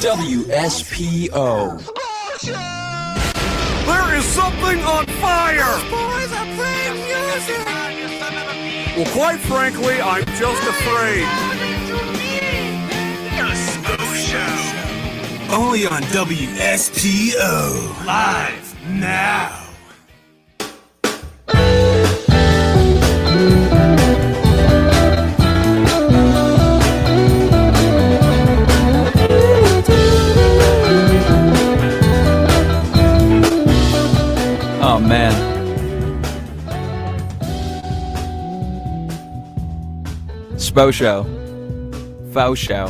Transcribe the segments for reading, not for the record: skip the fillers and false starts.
WSPO. There is something on fire! Boys are playing music! Well, quite frankly, I'm just afraid. The Smoke Show. Only on WSPO. Live now. Oh, man. Spo Show. Faux Show.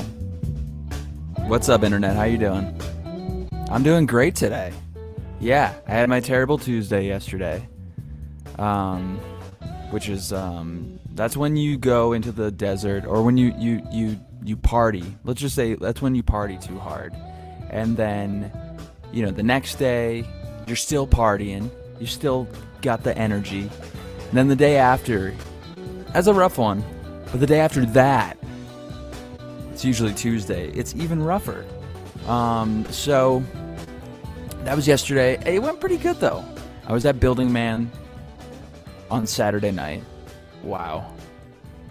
What's up, Internet? How you doing? I'm doing great today. Yeah, I had my terrible Tuesday yesterday. Which is, that's when you go into the desert, or when you party. Let's just say that's when you party too hard. And then, you know, the next day, you're still partying. You still got the energy. And then the day after, that's a rough one. But the day after that, it's usually Tuesday, it's even rougher. So that was yesterday. It went pretty good though. I was at Building Man on Saturday night. Wow.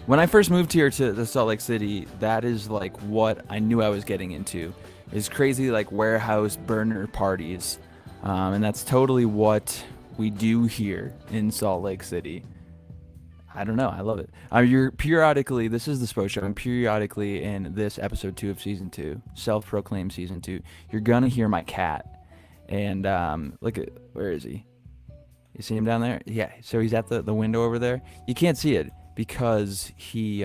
When I first moved here to the Salt Lake City, that is like what I knew I was getting into. Is crazy like warehouse burner parties. And that's totally what we do here in Salt Lake City. I don't know. I love it. You're periodically, this is the Spo Show, and periodically in this episode 2 of season 2, self-proclaimed season 2, you're gonna hear my cat. And look at, where is he? You see him down there? Yeah. So he's at the window over there. You can't see it because he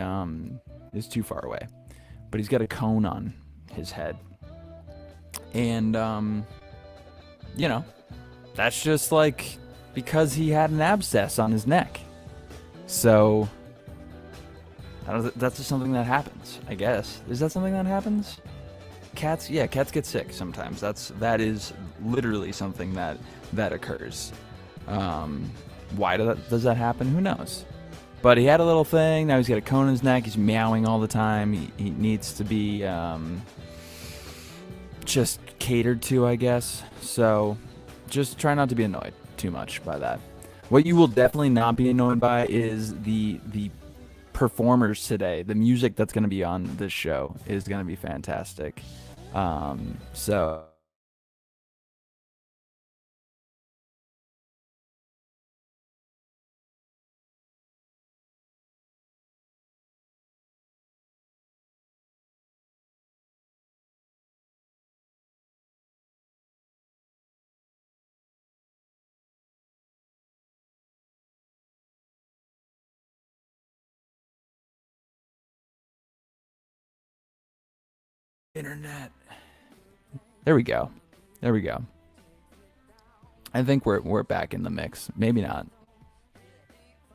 is too far away. But he's got a cone on his head. And you know, that's just like because he had an abscess on his neck. So that's just something that happens, I guess. Is that something that happens? Cats get sick sometimes. That is literally something that occurs. Why does that happen? Who knows? But he had a little thing. Now he's got a cone in his neck. He's meowing all the time. He needs to be just catered to, I guess. So just try not to be annoyed too much by that. What you will definitely not be annoyed by is the performers today. The music that's going to be on this show is going to be fantastic. So Internet. There we go. I think we're back in the mix. Maybe not.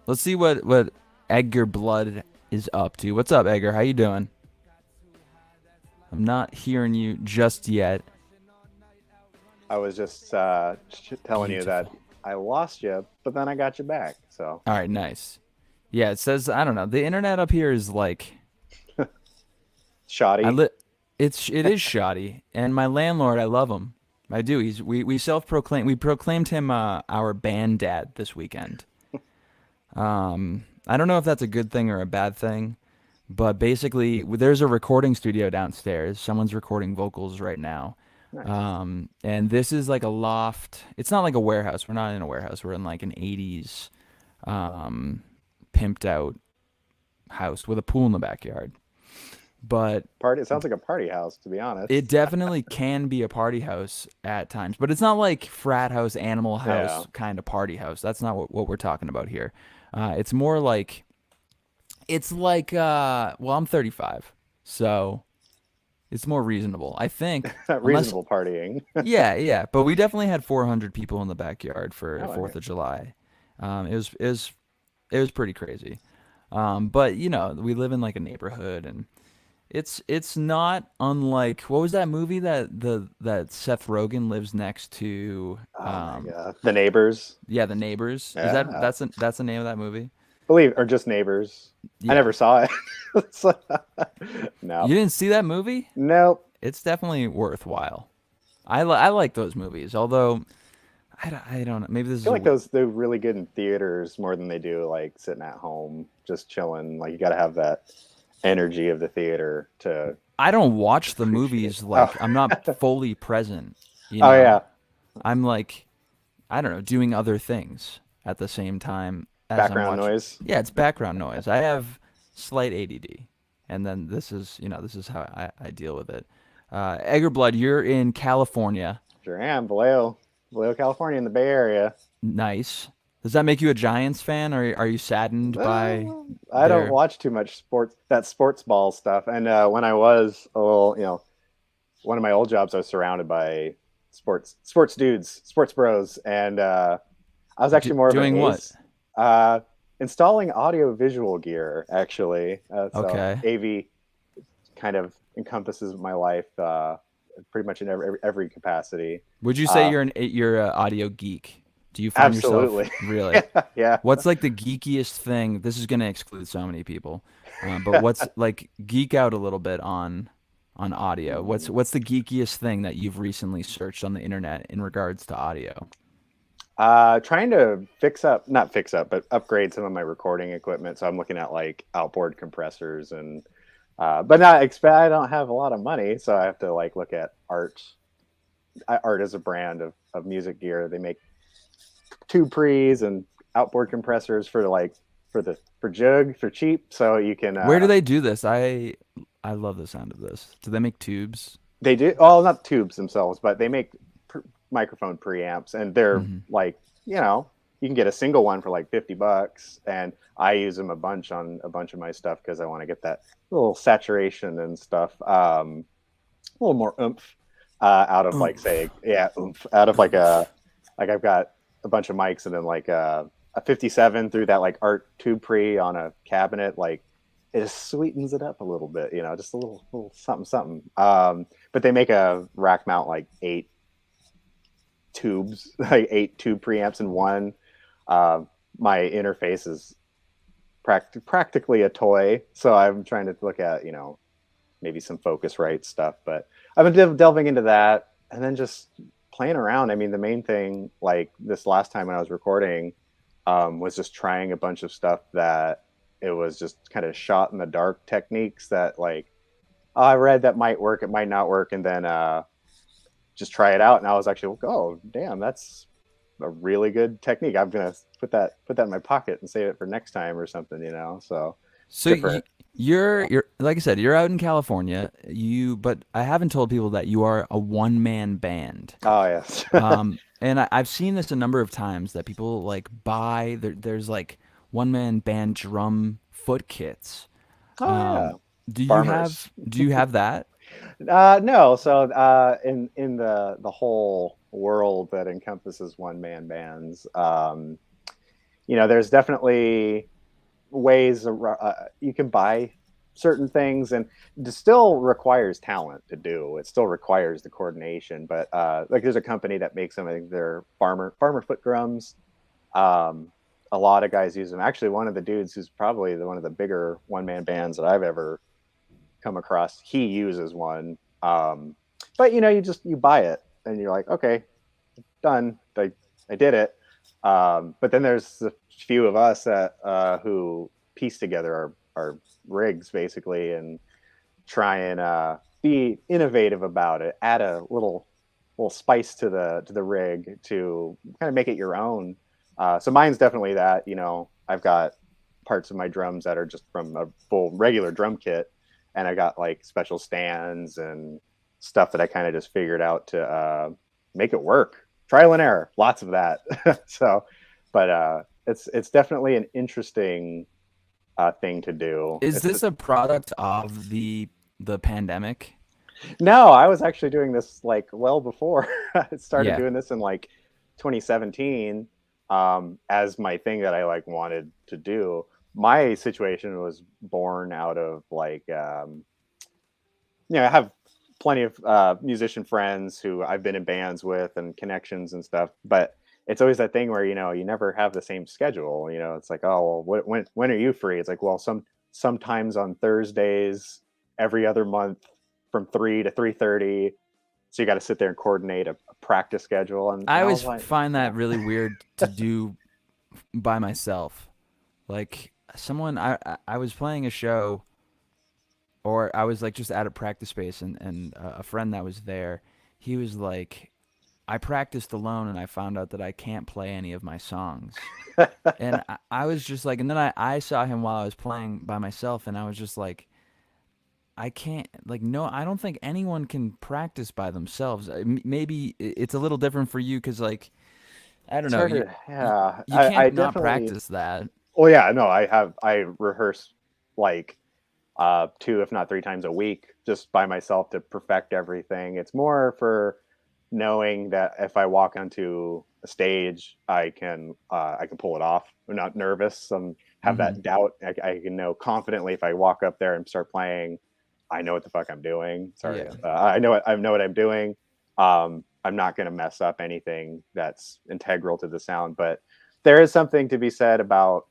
Let's see what Edgar Blood is up to. What's up, Edgar? How you doing? I'm not hearing you just yet. I was just telling you that I lost you, but then I got you back. So. All right, nice. Yeah, it says, I don't know. The internet up here is like shoddy. It is shoddy, and my landlord, I love him. I do. We proclaimed him our band dad this weekend. I don't know if that's a good thing or a bad thing, but basically there's a recording studio downstairs. Someone's recording vocals right now. Nice. And this is like a loft. It's not like a warehouse. We're not in a warehouse. We're in like an 80s pimped out house with a pool in the backyard. But it sounds like a party house, to be honest. It definitely can be a party house at times, but it's not like frat house, animal house kind of party house. That's not what we're talking about here. It's more like, well, I'm 35, so it's more reasonable, I think. Reasonable partying. yeah, but we definitely had 400 people in the backyard for 4th of July. It was pretty crazy. But you know, we live in like a neighborhood, and it's not unlike, what was that movie that Seth Rogen lives next to? Oh my God. The Neighbors. Yeah, The Neighbors. Yeah. That's the name of that movie? Or just Neighbors. Yeah. I never saw it. No. You didn't see that movie? Nope. it's definitely worthwhile. I like those movies, although I don't know. Maybe this I is feel like they're really good in theaters more than they do like sitting at home just chilling. Like you got to have that energy of the theater to I don't watch the appreciate. movies Oh, like I'm not fully present, you oh know. yeah, I'm like I don't know, doing other things at the same time as I'm background watching. noise. Yeah, it's background noise. I have slight ADD, and then this is this is how I deal with it. Edgar Blood, you're in California. Sure am. Vallejo, California, in the Bay Area. Nice. Does that make you a Giants fan, or are you saddened by I don't their? watch too much sports ball stuff. And when I was a little, one of my old jobs, I was surrounded by sports dudes, sports bros, and I was actually more of an Doing what? ace. Uh, Installing audio visual gear, actually. So Okay. AV kind of encompasses my life pretty much in every capacity. Would you say Uh, you're a audio geek? Do you find yourself Absolutely. really? Yeah. What's like the geekiest thing? This is gonna exclude so many people, but what's like geek out a little bit on audio? What's the geekiest thing that you've recently searched on the internet in regards to audio? Trying to not fix up, but upgrade some of my recording equipment. So I'm looking at like outboard compressors and, but not expect. I don't have a lot of money, so I have to like look at art. Art is a brand of music gear. They make tube pre's and outboard compressors for jug for cheap. So you can Where do they do this? I love the sound of this. Do they make tubes? they do well not tubes themselves, but they make microphone preamps, and they're Hmm. like you can get a single one for like $50, and I use them a bunch on a bunch of my stuff because I want to get that little saturation and stuff, a little more oomph out of like Oomph. say oomph out of like I've got a bunch of mics and then like a 57 through that like art tube pre on a cabinet, like it just sweetens it up a little bit, just a little something something. But they make a rack mount like like 8 tube preamps in one. uh, my interface is practically a toy, so I'm trying to look at maybe some Focusrite stuff, but I've been delving into that and then just playing around. I mean, the main thing, like this last time when I was recording, was just trying a bunch of stuff that it was just kind of shot in the dark techniques that like, oh, I read that might work, it might not work, and then just try it out. And I was actually like, oh, damn, that's a really good technique. I'm gonna put that in my pocket and save it for next time or something, So So different. you're like I said, you're out in California. But I haven't told people that you are a one man band. Oh yes. And I've seen this a number of times that people like buy there's like one man band drum foot kits. Oh yeah. Farmers. Do you have that? No. So in the whole world that encompasses one man bands, there's definitely ways you can buy certain things, and it still requires talent to do. It still requires the coordination. But like there's a company that makes them. I think they're farmer foot drums. Um, a lot of guys use them. Actually, one of the dudes who's probably one of the bigger one man bands that I've ever come across, he uses one. But you buy it and you're like, okay, done. I did it. But then there's a few of us that who piece together our rigs basically and try and be innovative about it, add a little spice to the rig to kind of make it your own. So mine's definitely that. I've got parts of my drums that are just from a full regular drum kit, and I got like special stands and stuff that I kind of just figured out to make it work. Trial and error, lots of that. So, but it's definitely an interesting thing to do. Is this a product of the pandemic? No, I was actually doing this like well before. I started Yeah. doing this in like 2017 as my thing that I like wanted to do. My situation was born out of like I have plenty of musician friends who I've been in bands with and connections and stuff, but it's always that thing where you never have the same schedule. It's like, oh well, when are you free? It's like, well, sometimes on Thursdays every other month from 3 to 3:30. So you got to sit there and coordinate a practice schedule. And I I always was like, find that really weird to do by myself. Like I was playing a show, or I was like just at a practice space, and a friend that was there, he was like, I practiced alone, and I found out that I can't play any of my songs. And I was just like, and then I saw him while I was playing by myself, and I was just like, I can't, like, no, I don't think anyone can practice by themselves. Maybe it's a little different for you because, like, I don't it's know, hard to, yeah, you I can't not definitely, practice that. oh yeah, no, I rehearse like 2, if not 3 times a week, just by myself to perfect everything. It's more for knowing that if I walk onto a stage, I can pull it off. I'm not nervous. Have Hmm. that doubt. I can know confidently if I walk up there and start playing, I know what the fuck I'm doing. Sorry, Yeah. I know what I'm doing. I'm not going to mess up anything that's integral to the sound. But there is something to be said about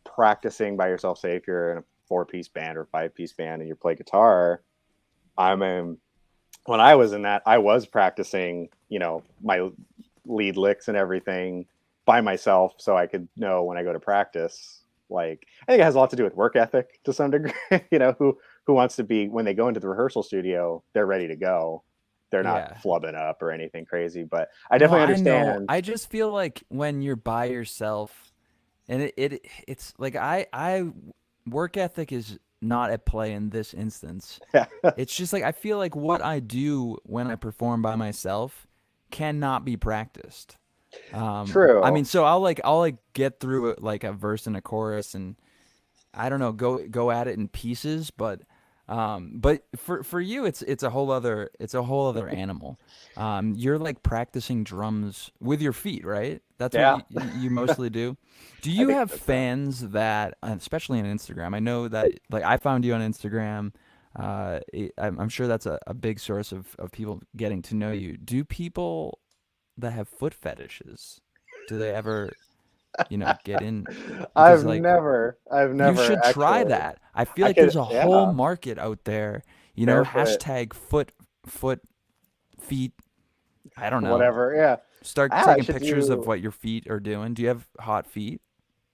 practicing by yourself. Say if you're in a 4-piece band or 5-piece band and you play guitar, I'm in, when I was in that, I was practicing, my lead licks and everything by myself so I could know when I go to practice. Like, I think it has a lot to do with work ethic to some degree. Who wants to be, when they go into the rehearsal studio, they're ready to go. They're not Yeah. flubbing up or anything crazy. But I No, definitely I know. understand. I just feel like when you're by yourself, and it's like I work ethic is not at play in this instance. It's just like I feel like what I do when I perform by myself cannot be practiced. I True. mean, so I'll like get through it like a verse and a chorus, and I don't know, go at it in pieces, but for you it's a whole other animal. You're like practicing drums with your feet, right? That's what Yeah, you mostly do. Do I you think have that's so. fans that, especially on Instagram? I know that like I found you on Instagram. I'm sure that's a big source of people getting to know you. Do people that have foot fetishes, do they ever, get in? Because like I've you never should try actually. that. I feel I like could, there's a whole yeah, market out there, barefoot, hashtag foot feet. I don't know. whatever. Yeah, Start I taking should pictures of do. what your feet are doing. Do you have hot feet?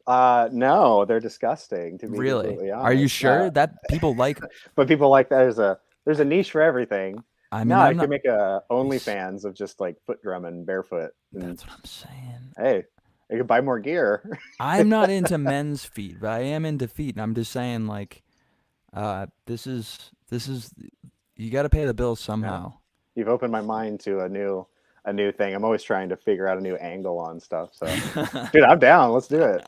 No, they're disgusting to be Really? completely Are you honest. sure that people like? But people like that. There's a niche for everything. I mean, No, I I'm could not. make a It's, OnlyFans of just like foot drumming barefoot, and that's what I'm saying. hey, I could buy more gear. I'm not into men's feet, but I am into feet, and I'm just saying, like, this is you got to pay the bills Yeah, somehow. you've opened my mind to a new thing. I'm always trying to figure out a new angle on stuff. So, dude, I'm down. Let's do it.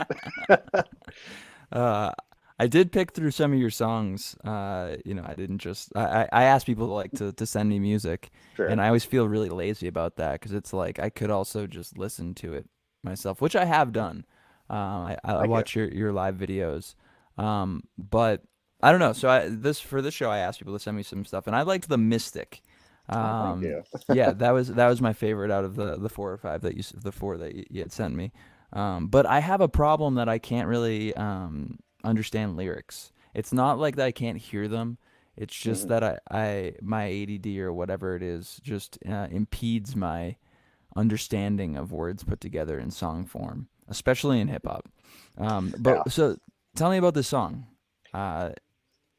Uh, I did pick through some of your songs. I didn't just I asked people to send me music, and Sure. I always feel really lazy about that because it's like I could also just listen to it myself, which I have done. I Thank you. watch your live videos, but I don't know. So for this show, I asked people to send me some stuff, and I liked the Mystic. Oh, thank you. Yeah, that was my favorite out of the 4 or 5 the 4 that you had sent me. But I have a problem that I can't really understand lyrics. It's not like that I can't hear them. It's just Mhm. that I my ADD or whatever it is just impedes my understanding of words put together in song form, especially in hip hop. Yeah. But so tell me about this song. Uh,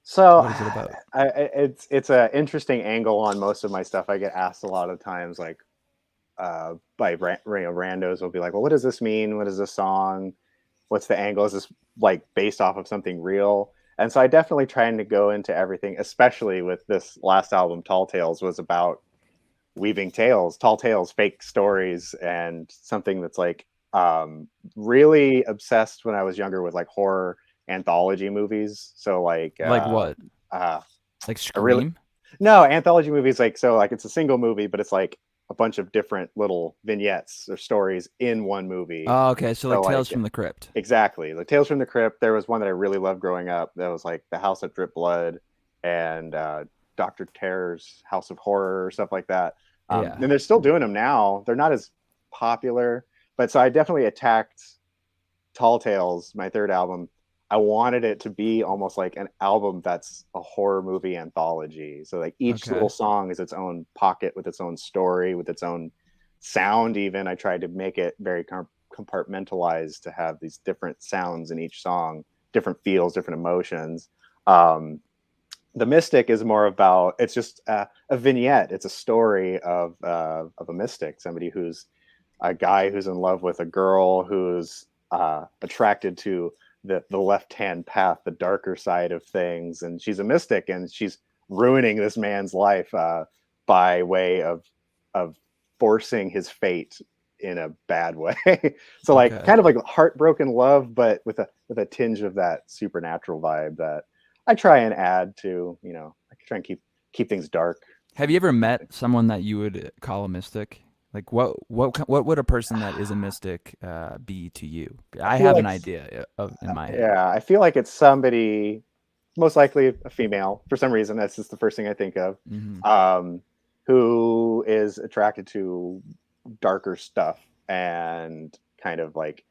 So, what is it about? it's a interesting angle on most of my stuff. I get asked a lot of times, like by randos will be like, "Well, what does this mean? What is this song? What's the angle? Is this like based off of something real?" And so I definitely trying to go into everything, especially with this last album, Tall Tales, was about weaving tales, tall tales, fake stories, and something that's like really obsessed when I was younger with like horror anthology movies. So like Like what? uh, Like I really Scream? no anthology movies like so like it's a single movie, but it's like a bunch of different little vignettes or stories in one movie. Oh, okay. So So like Tales like from the Crypt. exactly like Tales from the Crypt. There was one that I really loved growing up. That was like The House That Dripped Blood and Doctor Terror's House of Horror or stuff like that. Yeah. And they're still doing them now. They're not as popular, but so I definitely attacked Tall Tales, my third album, I wanted it to be almost like an album that's a horror movie anthology. So like each Okay. little song is its own pocket with its own story, with its own sound. Even I tried to make it very compartmentalized to have these different sounds in each song, different feels, different emotions. The Mystic is more about, it's just a vignette. It's a story of a mystic, somebody who's a guy who's in love with a girl who's attracted to the left-hand path, the darker side of things, and she's a mystic, and she's ruining this man's life by way of forcing his fate in a bad way. So like Okay. kind of like heartbroken love, but with a tinge of that supernatural vibe that I try and add to, I try and keep things dark. Have you ever met someone that you would call a mystic? Like what would a person that is a mystic be to you? I feel have like an idea of in my head. Yeah, I feel like it's somebody, most likely a female. For some reason, that's just the first thing I think of. Hmm. Who is attracted to darker stuff and kind of like,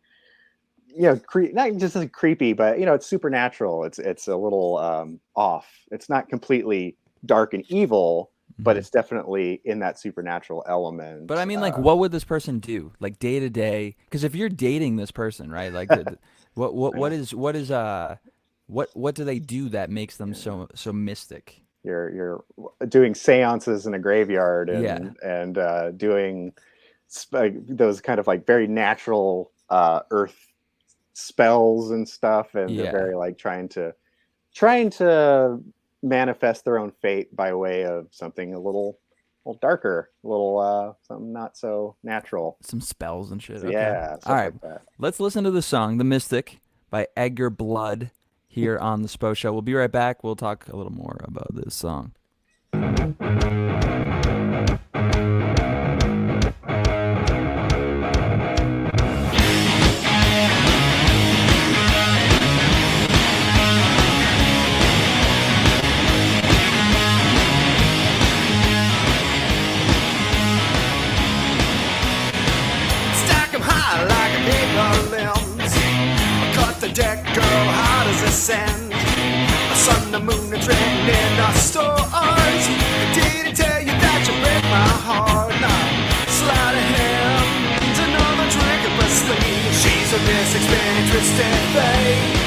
not just like creepy, but it's supernatural. It's a little off. It's not completely dark and evil, but Hmm. it's definitely in that supernatural element. But I mean, like, what would this person do, like day to day? Because if you're dating this person, right? Like, what do they do that makes them so mystic? You're doing seances in a graveyard Yeah. and doing those kind of like very natural earth spells and stuff, and they're Yeah. very like trying to manifest their own fate by way of something a little darker, a little something not so natural. Some spells and shit. So, Okay. yeah, All stuff right. like that. Let's listen to the song "The Mystic" by Edgar Blood here on the Spo Show. We'll be right back. We'll talk a little more about this song. Stack 'em high like a paper limbs. Cut the deck, girl, hard as the sand. A sun, the moon, and training our stars. I didn't tell you that you break my heart. Now, sleight of hand, another trick up her sleeve. She's a mystic, spinning, twisted fate.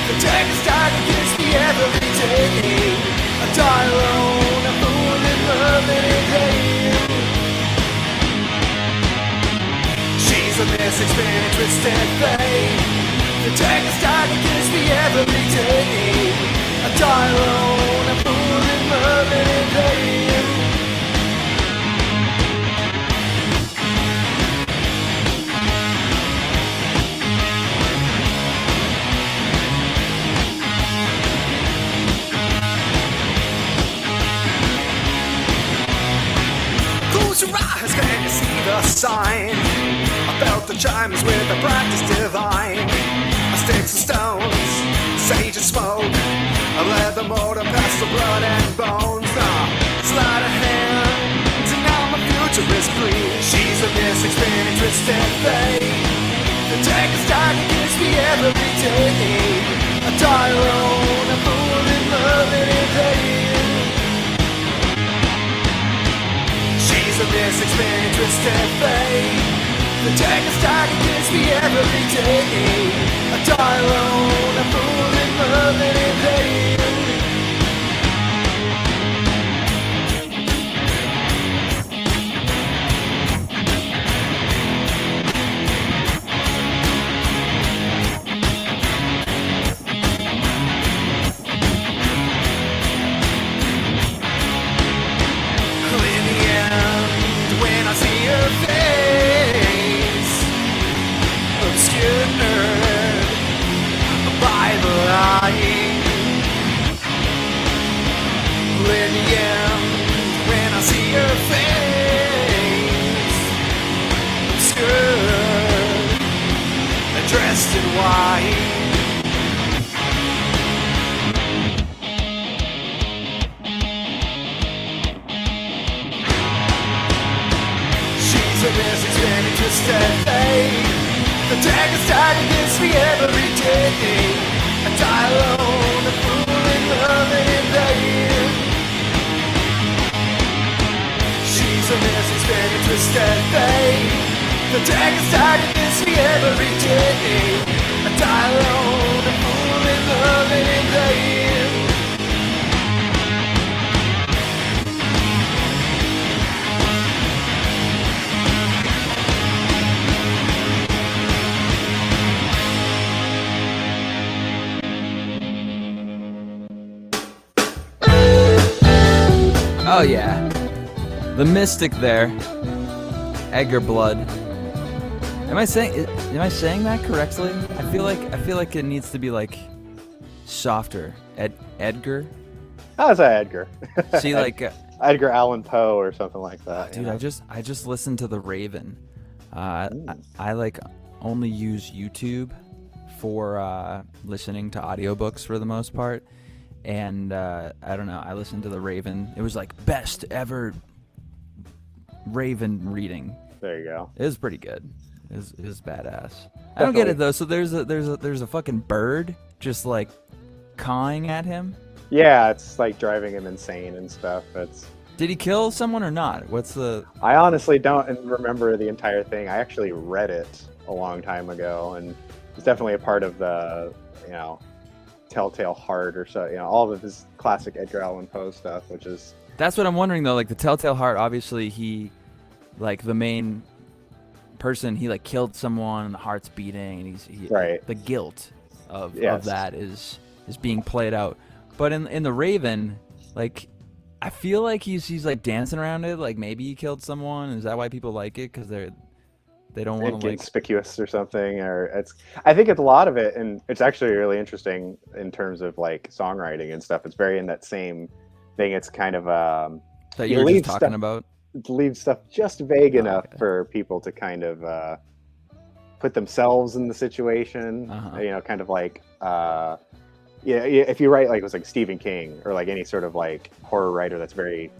The deck is dark against me every day. I die alone, a fool in love and in hate. She's a mystic, spinning, twisted fate. The deck is dark against me every day. I die alone, a fool in love and in hate. Close your eyes, can you see the sign? I felt the chimes with a practice divine. Sticks and stones, sage and smoke. I led the motor past the blood and bones. Now, sleight of hand, and now my future is clear. She's a mystic, spinning, twisted fate. The deck is dark against me every day. I die alone, a fool in love and in hate. She's a mystic, spinning, twisted fate. The deck is dark against me every day. I die alone, a fool in love and in hate. In the end, when I see her face, obscured by the light. In the end, when I see her face, obscured, dressed in white. She's a mystic, spinning, twisted fate. The deck is tied against me every day. I The deck is tired this me every day. I die alone, a fool in love and in vain. Oh yeah, the mystic there, Edgar Blood. Am I saying that correctly? I feel like it needs to be like softer. Edgar. How's that, Edgar? See, like, Edgar Allan Poe or something like that. dude, I just listened to The Raven. I like only use YouTube for listening to audiobooks for the most part. And I don't know, I listened to The Raven. It was like best ever Raven reading. There you go. It was pretty good. It was badass. I don't get it though. So there's a fucking bird just like cawing at him. Yeah, it's like driving him insane and stuff. Did he kill someone or not? What's the? I honestly don't remember the entire thing. I actually read it a long time ago, and it's definitely a part of the, Telltale Heart or so, all of his classic Edgar Allan Poe stuff, which is. That's what I'm wondering though. Like the Telltale Heart, obviously he, like the main person, he like killed someone and the heart's beating, and he right. The guilt of Yes. that is being played out. But in the Raven, like I feel like he's like dancing around it. Like maybe he killed someone. Is that why people like it? Because they don't want to like conspicuous or something, or I think it's a lot of it, and it's actually really interesting in terms of like songwriting and stuff. It's very in that same thing. It's kind of that you were just talking about. Leave stuff just vague enough for people to kind of put themselves in the situation. Kind of like if you write like it was like Stephen King or like any sort of like horror writer that's very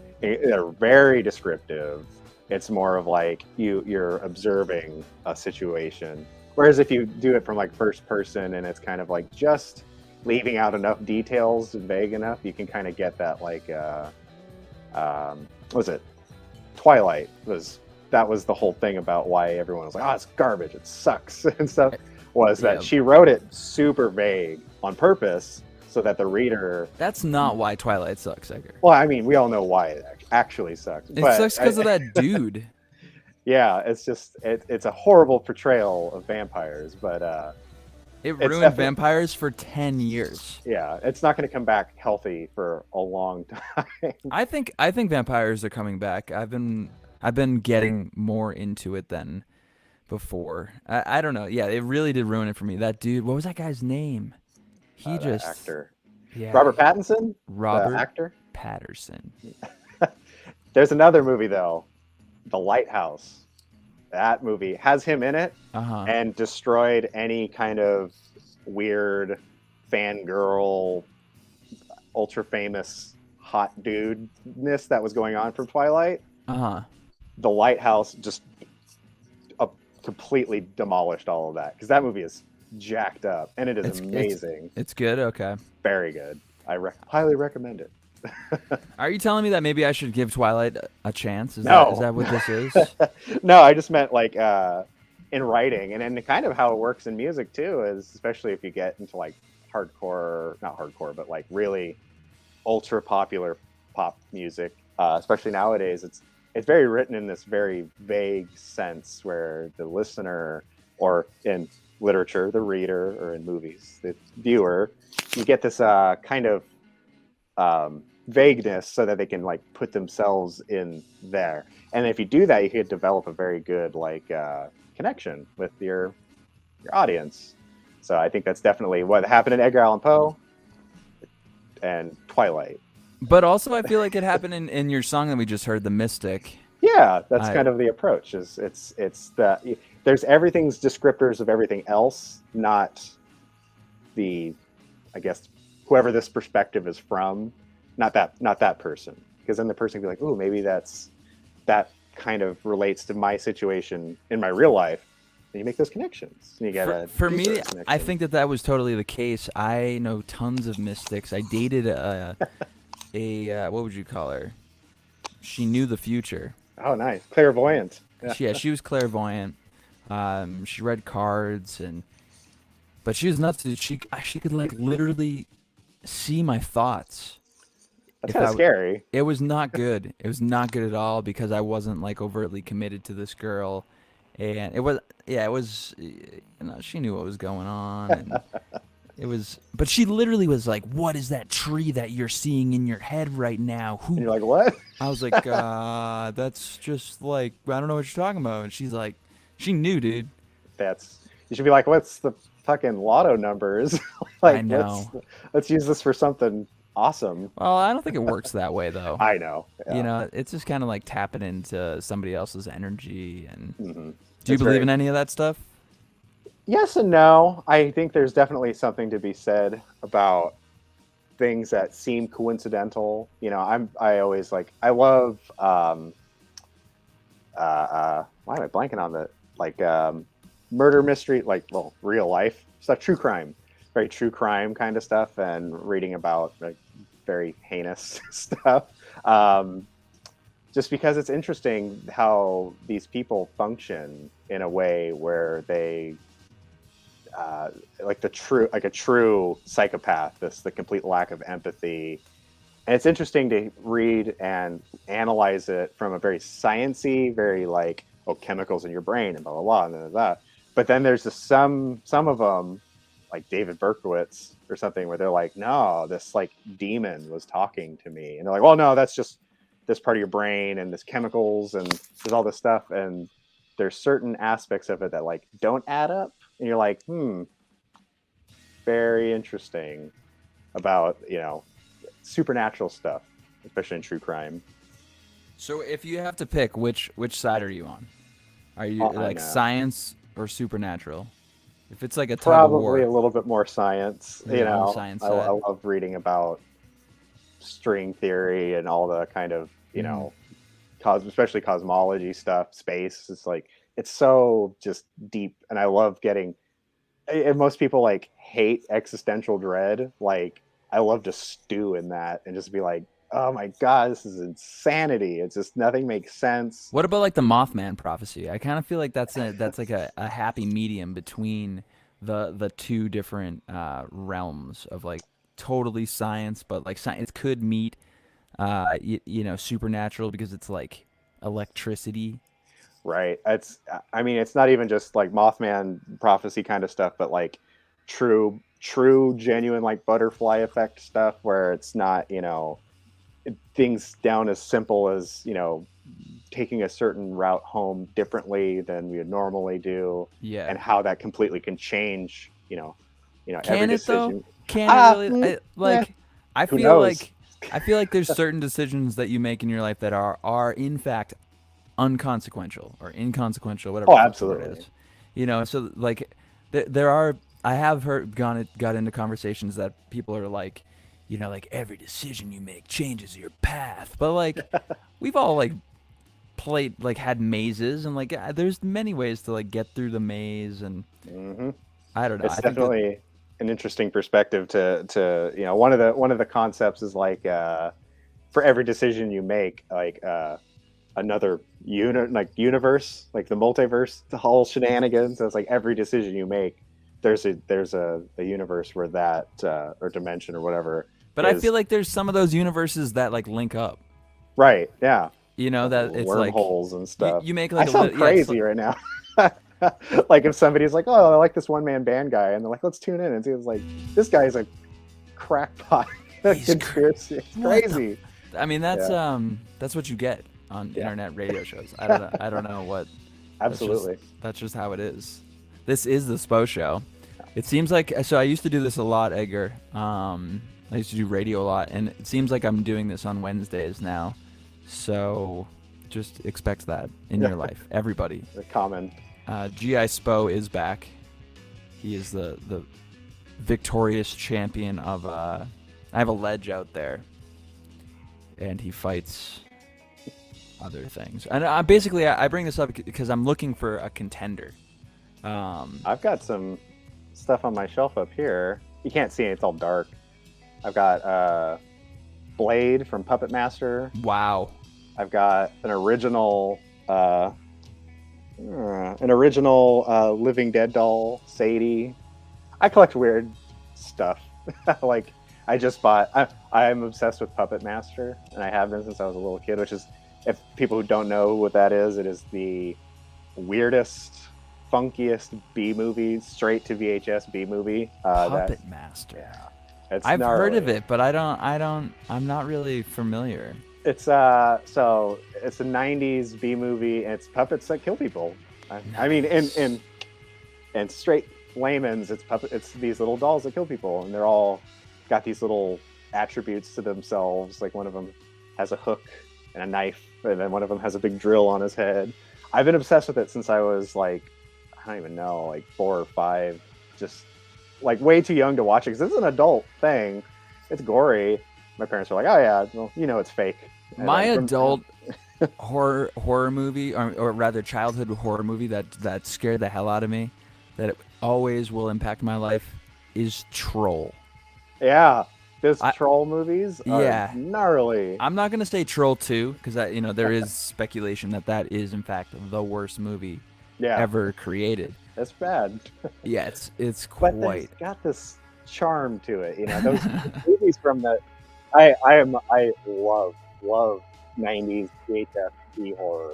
descriptive. It's more of like you're observing a situation. Whereas if you do it from like first person and it's kind of like just leaving out enough details, vague enough, you can kind of get that like what was it? Twilight was the whole thing about why everyone was like, oh, it's garbage, it sucks and stuff, was that she wrote it super vague on purpose so that the reader. That's not why Twilight sucks, Edgar. Well, I mean, we all know why it actually sucks. It sucks because of that dude. Yeah, it's just it's a horrible portrayal of vampires, but it ruined vampires for 10 years. Yeah, it's not going to come back healthy for a long time. I think vampires are coming back. I've been getting more into it than before. I don't know. Yeah, it really did ruin it for me. That dude, what was that guy's name? He just actor. Yeah. Robert Pattinson? Robert the actor? Patterson. There's another movie though, The Lighthouse. That movie has him in it and destroyed any kind of weird fangirl, ultra famous hot dude-ness that was going on from Twilight. The Lighthouse just completely demolished all of that because that movie is jacked up and it is amazing. It's good. Okay. Very good. I highly recommend it. Are you telling me that maybe I should give Twilight a chance? Is No. that what this is? No, I just meant like in writing, and then kind of how it works in music too is, especially if you get into like not hardcore, but like really ultra popular pop music, especially nowadays. It's very written in this very vague sense where the listener, or in literature, the reader, or in movies, the viewer, you get this kind of vagueness so that they can like put themselves in there. And if you do that, you can develop a very good like connection with your audience. So I think that's definitely what happened in Edgar Allan Poe and Twilight. But also, I feel like it happened in your song that we just heard, The Mystic. Yeah, that's kind of the approach. There's everything's descriptors of everything else, not the, I guess, whoever this perspective is from, not that person, because then the person can be like, oh, maybe that kind of relates to my situation in my real life. And you make those connections. And you get for me, I think that was totally the case. I know tons of mystics. I dated a what would you call her? She knew the future. Oh, nice. Clairvoyant. Yeah, she was clairvoyant. She read cards, but she was nuts. Dude. She could like literally see my thoughts. That's If kind I of w- scary. It was not good. It was not good at all because I wasn't like overtly committed to this girl, and it was yeah, it was she knew what was going on, and it was, but she literally was like, "What is that tree that you're seeing in your head right now? And Who?" you're like, what? I was like, "That's just like I don't know what you're talking about." And she's like, "She knew, dude." You should be like, what's the fucking lotto numbers? I Like, know. let's use this for something awesome. Well, I don't think it works that way though. I know. You Yeah. know, it's just kind of like tapping into somebody else's energy. And Hmm. do you believe in any of that stuff? Yes and no. I think there's definitely something to be said about things that seem coincidental. You know, I always like I love why am I blanking on the like murder mystery, like well, real life stuff, true crime, very true crime kind of stuff, and reading about like very heinous stuff. Just because it's interesting how these people function in a way where they like a true psychopath, the complete lack of empathy. And it's interesting to read and analyze it from a very sciencey, very like, oh, chemicals in your brain and blah blah blah and blah, blah, blah. But then there's some of them, like David Berkowitz or something, where they're like, no, this like demon was talking to me, and they're like, well, no, that's just this part of your brain and this chemicals and there's all this stuff, and there's certain aspects of it that like don't add up, and you're like, very interesting about, you know, supernatural stuff, especially in true crime. So if you have to pick, which side are you on? Are you like know. science or supernatural? If it's like a tug of Probably a war, little bit more science. Yeah, You on the know, science I side. love reading about string theory and all the kind of, you know, especially cosmology stuff, space. It's like it's so just deep, and I love getting. And most people like hate existential dread. Like I love to stew in that and just be like, oh my god, this is insanity. It's just nothing makes sense. what about like the Mothman prophecy? I kind of feel like that's like a happy medium between the two different realms of like totally science, but like science could meet you know, supernatural because it's like electricity. Right. I mean, it's not even just like Mothman prophecy kind of stuff, but like true, genuine, like butterfly effect stuff where it's not, you know, things down as simple as, you know, taking a certain route home differently than we would normally do, Yeah. and how that completely can change, every Can it though? decision. Can it Ah, really? yeah. I Who feel knows? like there's certain decisions that you make in your life that are in fact unconsequential or inconsequential, whatever Oh, the fuck the word absolutely. is. You know, so like there are. I have got into conversations that people are like, you know, like every decision you make changes your path. But like, we've all like played like had mazes and like there's many ways to like get through the maze, and Hmm. I don't know. It's I think that definitely an interesting perspective to one of the concepts is like for every decision you make, like another universe, like the multiverse, the whole shenanigans. So it's like every decision you make, there's a universe where that or dimension or whatever But I is feel like there's some of those universes that like link up. right. Yeah, You know that it's like wormholes and stuff. you make I like sound yeah, it's crazy right now. Like if somebody's like, "Oh, I like this one man band guy," and they're like, "Let's tune in," and it's like, "This guy's a crackpot conspiracy." It's What the crazy. I mean that's what you get on internet radio shows. I don't know what. Absolutely. That's just how it is. This is the Spo Show. It seems like so. I used to do this a lot, Edgar. I used to do radio a lot, and it seems like I'm doing this on Wednesdays now. So just expect that in your life, everybody. The common. GI Spo is back. He is the victorious champion of. I have a ledge out there, and he fights other things. And I bring this up because I'm looking for a contender. I've got some stuff on my shelf up here. You can't see it; it's all dark. I've got Blade from Puppet Master. Wow. I've got an original An original Living Dead doll, Sadie. I collect weird stuff. Like I just bought. I'm obsessed with Puppet Master, and I have been since I was a little kid. Which is, if people who don't know what that is, it is the weirdest, funkiest B movie, straight to VHS B movie. Puppet Master. Yeah, it's I've heard of gnarly. it, but I'm not really familiar. It's so it's a '90s B movie, and it's puppets that kill people. I mean, in straight layman's, it's these little dolls that kill people, and they're all got these little attributes to themselves. Like one of them has a hook and a knife, and then one of them has a big drill on his head. I've been obsessed with it since I was like, I don't even know, like 4 or 5, just like way too young to watch it because it's an adult thing. It's gory. My parents were like, "Oh yeah, well, you know it's fake." And My then adult horror movie, or rather childhood horror movie that scared the hell out of me, that it always will impact my life, is Troll. yeah, those I- troll movies are Yeah. gnarly. I'm not gonna say Troll 2 because there is speculation that is in fact the worst movie Yeah, ever created. that's bad. Yeah, it's But then quite. it's got this charm to it. You know, those movies from the I love '90s VHS B horror,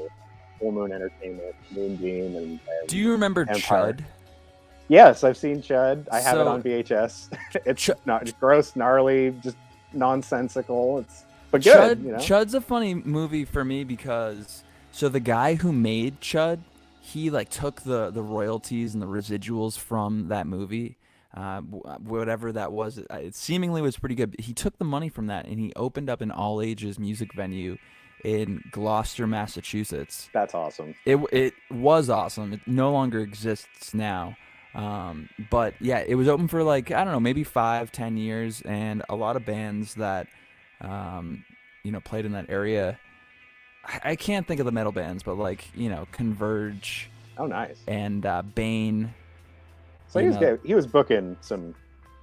Full Moon Entertainment, Moonbeam, and Do you remember Empire. Chud? Yes, I've seen Chud. I have it So- on VHS. It's Ch- not just gross, gnarly, just nonsensical. It's but good. Chud, You know, Chud's a funny movie for me because the guy who made Chud, he like took the royalties and the residuals from that movie, whatever that was. It seemingly was pretty good. He took the money from that and he opened up an all ages music venue in Gloucester, Massachusetts. that's awesome. It was awesome. It no longer exists now. But yeah, it was open for like, I don't know, maybe 5-10 years, and a lot of bands that played in that area. I can't think of the metal bands, but like, Converge Oh, nice. and Bane. So you he was know. good. He was booking some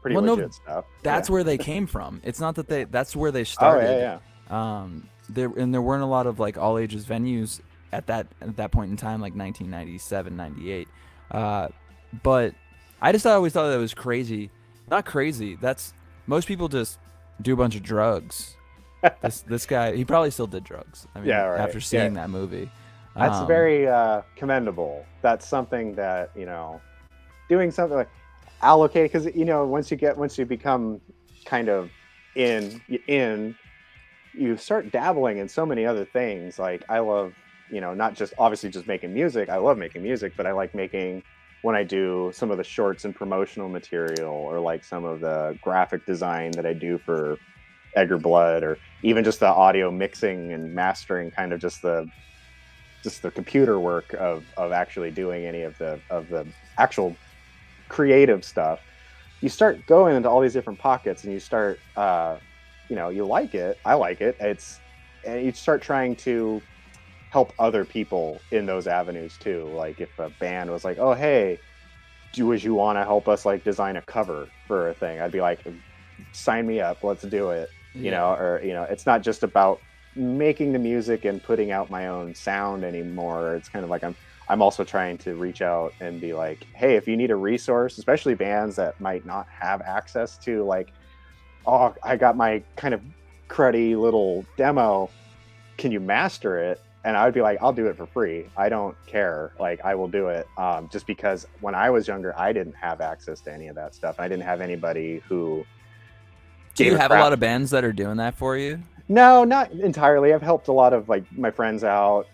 pretty Well, no, legit stuff. That's Yeah. where they came from. It's not that that's where they Oh started. yeah. There weren't a lot of like all ages venues at that point in time, like 1997, 98. But I just always thought that was crazy. Not crazy. That's most people just do a bunch of drugs. This guy, he probably still did drugs. I mean, Yeah, right. after seeing Yeah. that movie. That's Um, very commendable. That's something that doing something like allocate because once you become kind of in, you start dabbling in so many other things. Like I love not just obviously just making music. I love making music, but I like making when I do some of the shorts and promotional material, or like some of the graphic design that I do for Edgar Blood, or even just the audio mixing and mastering, kind of just the computer work of actually doing any of the actual creative stuff. You start going into all these different pockets, and you start you like it, I like it, and you start trying to help other people in those avenues too. Like if a band was like, oh hey, would you want to help us like design a cover for a thing, I'd be like, sign me up, let's do it. Or it's not just about making the music and putting out my own sound anymore. It's kind of like I'm also trying to reach out and be like, hey, if you need a resource, especially bands that might not have access to like, oh, I got my kind of cruddy little demo, can you master it? And I would be like, I'll do it for free, I don't care, like I will do it. Just because when I was younger, I didn't have access to any of that stuff. I didn't have anybody who Do you gave have a crap. lot of bands that are doing that for you? No, not entirely. I've helped a lot of like my friends out.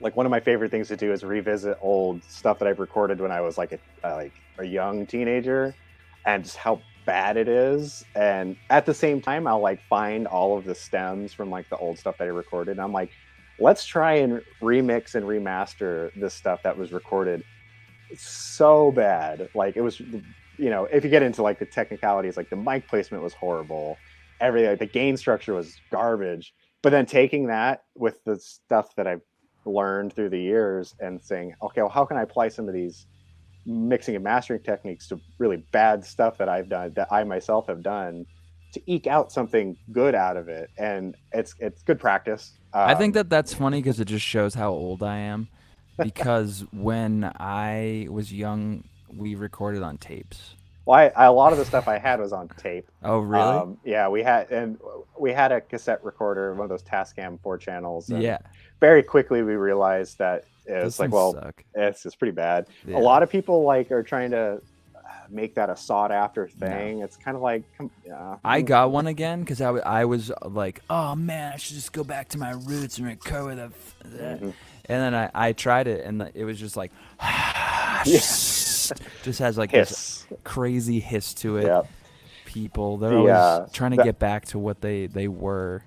Like one of my favorite things to do is revisit old stuff that I've recorded when I was like a young teenager, and just how bad it is. And at the same time, I'll like find all of the stems from like the old stuff that I recorded. And I'm like, let's try and remix and remaster this stuff that was recorded. It's so bad. Like it was, if you get into like the technicalities, like the mic placement was horrible. Everything, like the gain structure was garbage. But then taking that with the stuff that I've learned through the years and saying, okay, well, how can I apply some of these mixing and mastering techniques to really bad stuff that I've done, that I myself have done, to eke out something good out of it? And it's good practice. I think that's funny because it just shows how old I am. because when I was young, we recorded on tapes. Well, a lot of the stuff I had was on tape. Oh, really? Yeah, we had a cassette recorder, one of those Tascam 4 channels, and Yeah. very quickly we realized that it Those was like, things well, suck. it's pretty bad. Yeah. A lot of people like are trying to make that a sought after thing. It's kind of like, I got one again because I was like, oh man, I should just go back to my roots and recover that. And then I tried it, and it was just like, just has like hiss. this crazy hiss to it. Yep. People, they're always trying to that- get back to what they were.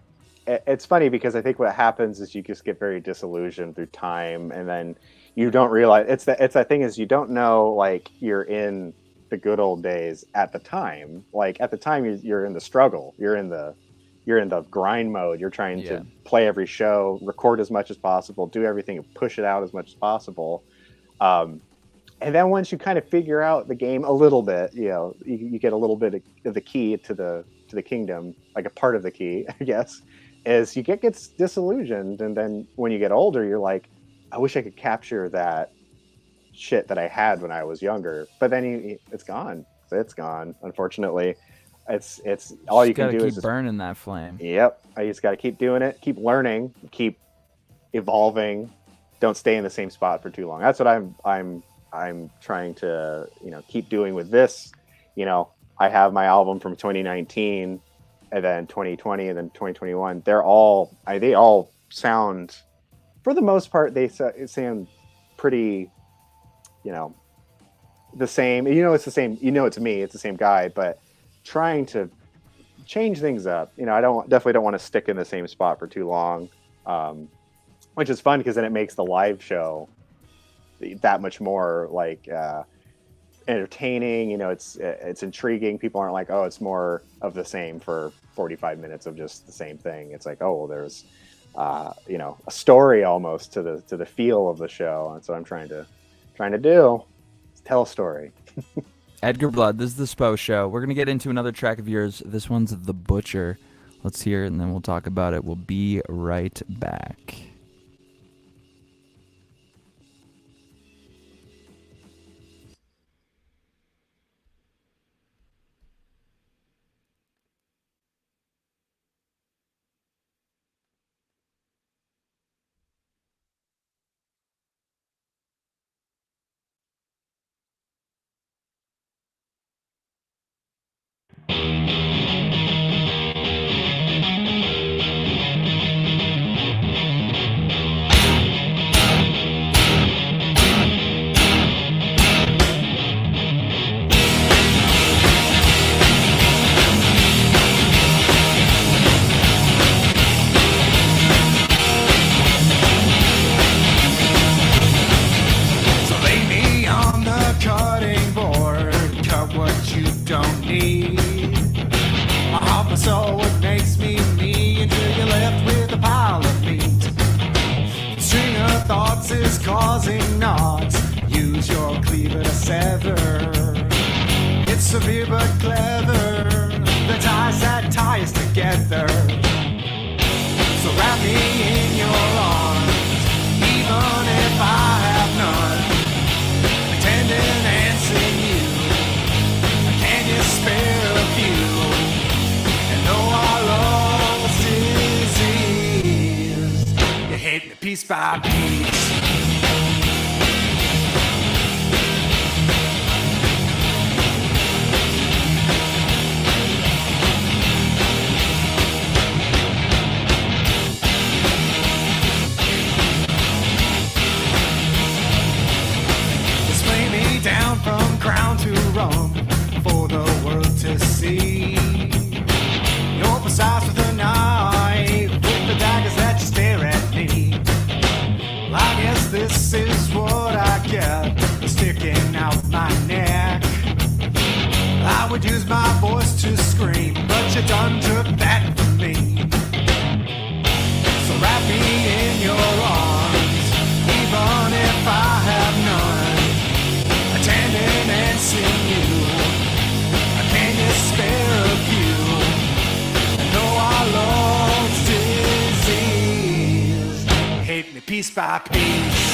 It's funny because I think what happens is you just get very disillusioned through time, and then you don't realize it's that thing is you don't know like you're in the good old days at the time. Like at the time you're in the struggle, you're in the grind mode. You're trying to play every show, record as much as possible, do everything, and push it out as much as possible. And then once you kind of figure out the game a little bit, you get a little bit of the key to the kingdom, like a part of the key, I guess, is you gets disillusioned. And then when you get older, you're like, I wish I could capture that shit that I had when I was younger. But then it's gone. It's gone. Unfortunately, it's all you can do is keep burning that flame. Yep. I just got to keep doing it, keep learning, keep evolving. Don't stay in the same spot for too long. That's what I'm trying to, keep doing with this. I have my album from 2019 and then 2020 and then 2021. They all sound, for the most part, they sound pretty, the same. It's the same. It's me. It's the same guy, but trying to change things up. I definitely don't want to stick in the same spot for too long, which is fun because then it makes the live show that much more like entertaining. It's intriguing. People aren't like, oh, it's more of the same for 45 minutes of just the same thing. It's like, oh, well, there's a story almost to the feel of the show. And so I'm trying to do is tell a story. Edgar Blood, this is the Spo Show. We're gonna get into another track of yours. This one's The Butcher. Let's hear it and then we'll talk about it. We'll be right back. Causing knots, use your cleaver to sever. It's severe but clever, the ties that tie us together. So wrap me in your arms, even if I have none. Pretending and sing you, can you spare a few? And though our love's disease, you hate me piece by piece. Down from crown to rump for the world to see. You're precise with a knife, with the daggers that you stare at me. Well, I guess this is what I get for sticking out my neck. I would use my voice to scream, but you done took that from me. So wrap me in your arms, even if I have none. Attending and sing you, can you spare a few? And though our Lord's disease, hate me piece by piece.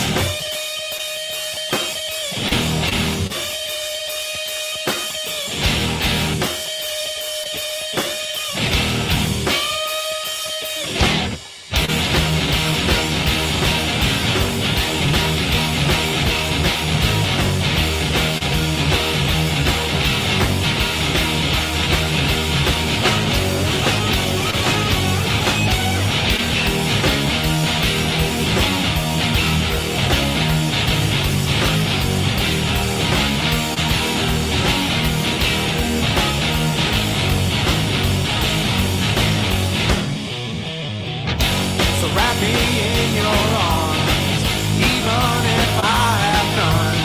me in your arms, even if I have none.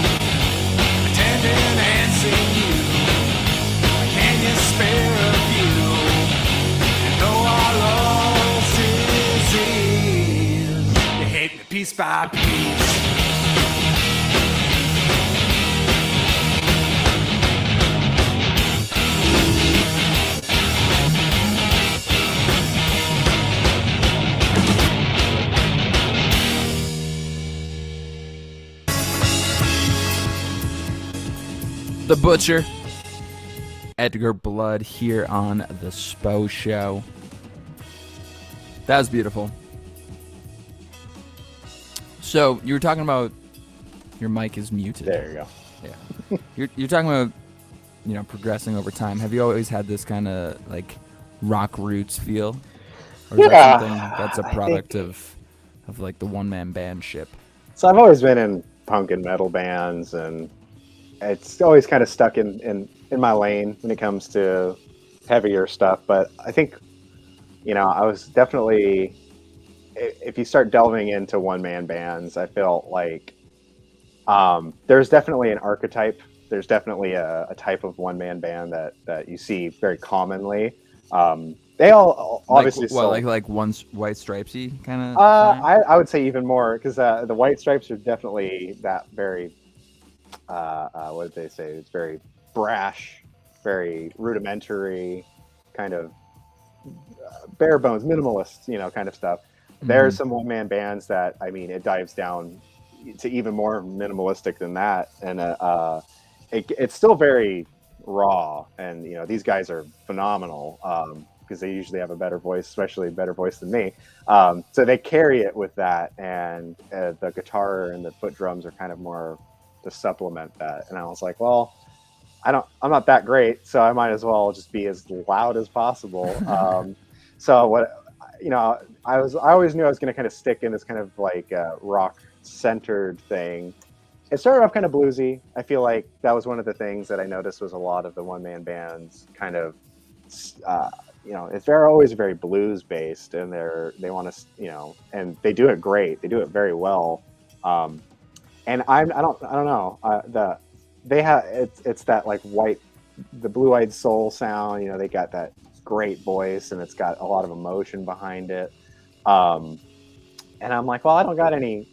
Attending and sing you. Can you spare a few? And though our love's disease, you hate me piece by piece. The Butcher, Edgar Blood here on the Spo Show. That was beautiful. So you were talking about your mic is muted. There you go. Yeah. You're talking about, you know, progressing over time. Have you always had this kind of like rock roots feel, or is that something that's a product of like the one man band ship? So I've always been in punk and metal bands, and it's always kind of stuck in my lane when it comes to heavier stuff. But I think, you know, I was definitely, if you start delving into one-man bands, I feel like there's definitely an archetype. There's definitely a type of one-man band that you see very commonly. They all obviously like one White Stripesy kind of. I would say even more, because the White Stripes are definitely that very what did they say? It's very brash, very rudimentary, kind of bare bones, minimalist, you know, kind of stuff. There's some one-man bands that, I mean, it dives down to even more minimalistic than that, and it's still very raw. And you know, these guys are phenomenal because they usually have a better voice, especially a better voice than me. So they carry it with that, and the guitar and the foot drums are kind of more to supplement that. And I was like, well, I'm not that great, so I might as well just be as loud as possible. So what, you know, I always knew I was going to kind of stick in this kind of like rock centered thing. It started off kind of bluesy. I feel like that was one of the things that I noticed was a lot of the one man bands kind of, you know, they're always very blues based, and they want to, you know, and they do it great. They do it very well. And I don't know. They have it's that like the blue-eyed soul sound. You know, they got that great voice, and it's got a lot of emotion behind it. And I'm like, well, I don't got any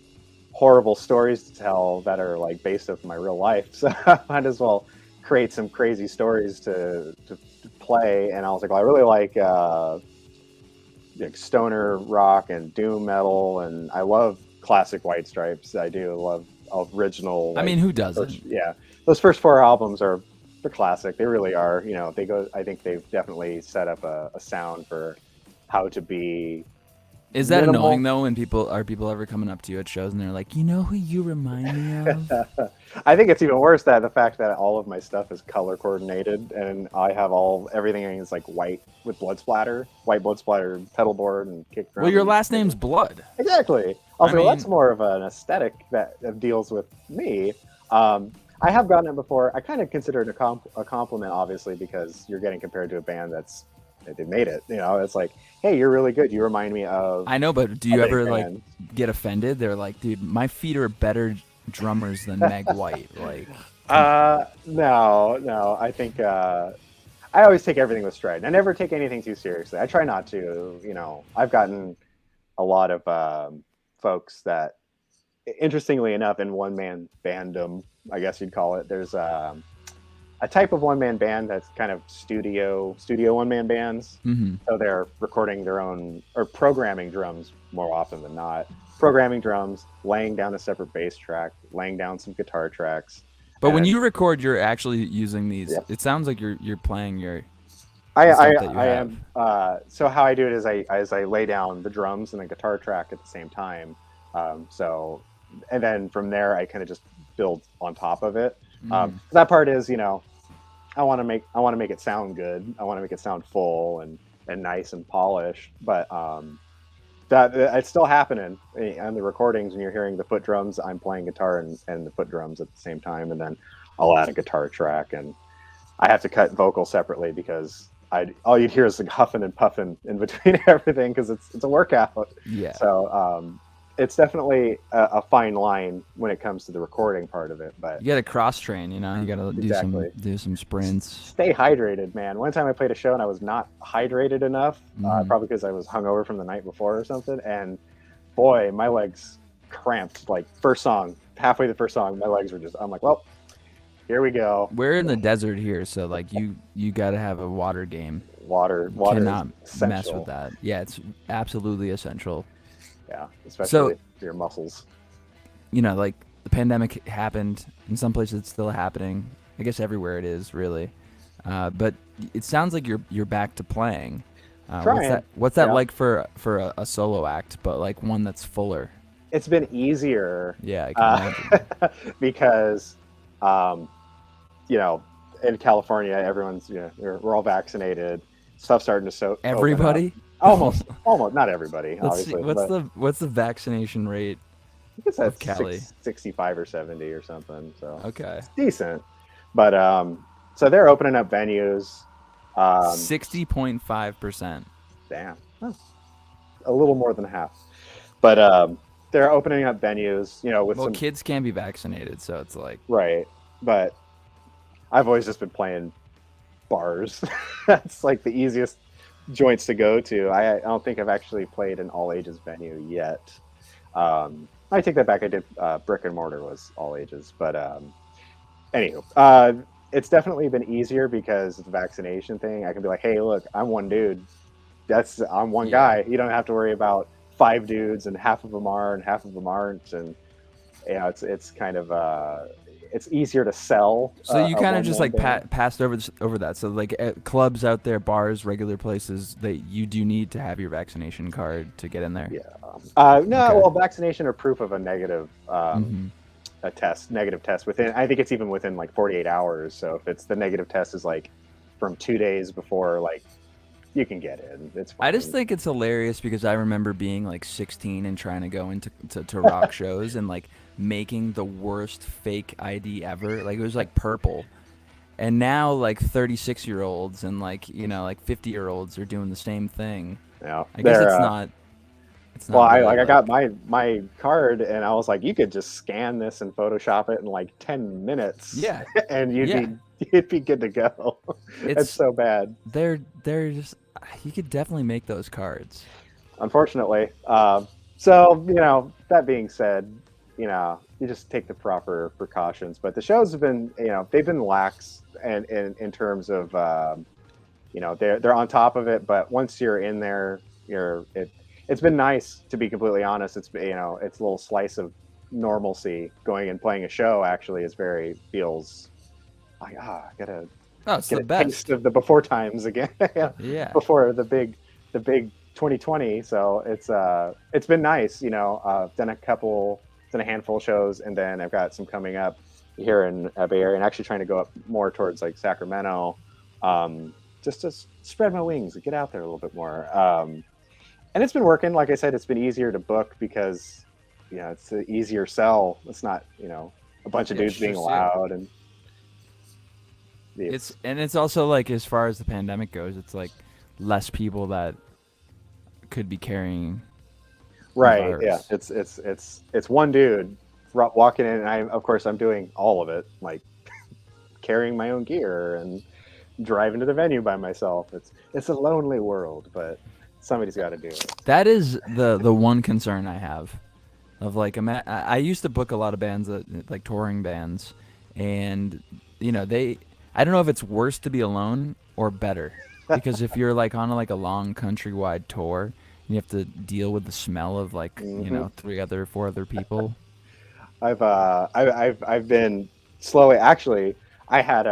horrible stories to tell that are like based off my real life, so I might as well create some crazy stories to play. And I was like, well, I really like stoner rock and doom metal, and I love classic White Stripes. I do love original. I mean, who doesn't? Those first 4 albums they're classic. They really are. You know, I think they've definitely set up a sound for how to be. Is that annoying though, when people ever coming up to you at shows and they're like, you know who you remind me of? I think it's even worse that the fact that all of my stuff is color coordinated, and I have everything is like white with white blood splatter pedal board and kick drum. Well, your last name's Blood. Exactly. Also, that's more of an aesthetic that deals with me. I have gotten it before. I kind of consider it a compliment, obviously, because you're getting compared to a band they made it. You know, it's like, hey, you're really good. You remind me of. I know, but do you ever like get offended? They're like, dude, my feet are better drummers than Meg White. Like, no. I think I always take everything with stride. I never take anything too seriously. I try not to. You know, I've gotten a lot of folks that, interestingly enough, in one man bandom, I guess you'd call it. There's a type of one-man band that's kind of studio one-man bands. Mm-hmm. So they're recording their own, or programming drums more often than not. Programming drums, laying down a separate bass track, laying down some guitar tracks. But when you record, you're actually using these. Yeah. It sounds like you're playing your. I am. So how I do it is I lay down the drums and the guitar track at the same time. And then from there I kind of just build on top of it. That part is, you know, I want to make it sound good. I want to make it sound full and nice and polished. But that it's still happening on the recordings when you're hearing the foot drums. I'm playing guitar and the foot drums at the same time, and then I'll add a guitar track, and I have to cut vocals separately because all you'd hear is like huffing and puffing in between everything because it's a workout. Yeah. So it's definitely a fine line when it comes to the recording part of it. But You got to cross train, you know. You got to Exactly. do some sprints. stay hydrated, man. One time I played a show and I was not hydrated enough, probably because I was hungover from the night before or something. And boy, my legs cramped. Like halfway the first song, my legs were just. I'm like, well, here we go. We're in the desert here, so like you got to have a water game. Water Cannot is mess essential. with that. Yeah, it's absolutely essential. Yeah, especially for your muscles. You know, like the pandemic happened. In some places, it's still happening. I guess everywhere it is, really. But it sounds like you're back to playing. Trying. What's that Yeah. like for a solo act, but like one that's fuller? It's been easier. Yeah, I can imagine. Because, you know, in California, everyone's we're all vaccinated. Stuff's starting to open up. Everybody? Almost, not everybody, Let's see, obviously. what's the vaccination rate? I think it's at Cali? 65 or 70 or something. So Okay. it's decent. But so they're opening up venues. 60.5%. Damn, a little more than half. But they're opening up venues. With Well, some kids can't be vaccinated, so it's like right. But I've always just been playing bars. That's like the easiest joints to go to. I don't think I've actually played an all ages venue yet. I take that back. I did brick and mortar was all ages, but anywho, it's definitely been easier because of the vaccination thing. I can be like, hey, look, I'm one dude. I'm one guy. You don't have to worry about 5 dudes and half of them are and half of them aren't, and it's kind of it's easier to sell. So you kind of just like band. passed over that. So like at clubs out there, bars, regular places, that you do need to have your vaccination card to get in there. Yeah. No. Okay. Well, vaccination or proof of a negative negative test within. I think it's even within like 48 hours. So if it's the negative test is like from 2 days before, like you can get in. It's fine. I just think it's hilarious because I remember being like 16 and trying to go into to rock shows and like making the worst fake ID ever. Like it was like purple. And now like 36-year-olds and like 50-year-olds are doing the same thing. Yeah. I guess it's not Well, really I got my card and I was like, you could just scan this and Photoshop it in like 10 minutes. Yeah. And you'd be good to go. It's so bad. They're just, you could definitely make those cards. Unfortunately. So, that being said, you just take the proper precautions. But the shows have been, they've been lax and in terms of, they're on top of it. But once you're in there, it's been nice, to be completely honest. It's, it's a little slice of normalcy. Going and playing a show actually feels like, I gotta It's get the a best. taste of the before times again. Yeah. Before the big 2020. So it's been nice. I've done a handful of shows, and then I've got some coming up here in Bay Area, and actually trying to go up more towards like Sacramento, just to spread my wings and get out there a little bit more. And it's been working. Like I said, it's been easier to book because it's an easier sell. It's not a bunch of dudes being loud, and it's also like, as far as the pandemic goes, it's like less people that could be carrying the right. virus. Yeah, it's one dude walking in, and I'm doing all of it, like carrying my own gear and driving to the venue by myself. It's a lonely world, but somebody's got to do it. That is the one concern I have. Of like, I used to book a lot of bands like touring bands, and I don't know if it's worse to be alone or better, because if you're like on a long countrywide tour, you have to deal with the smell of like 4 other people. I've been slowly. Actually, I had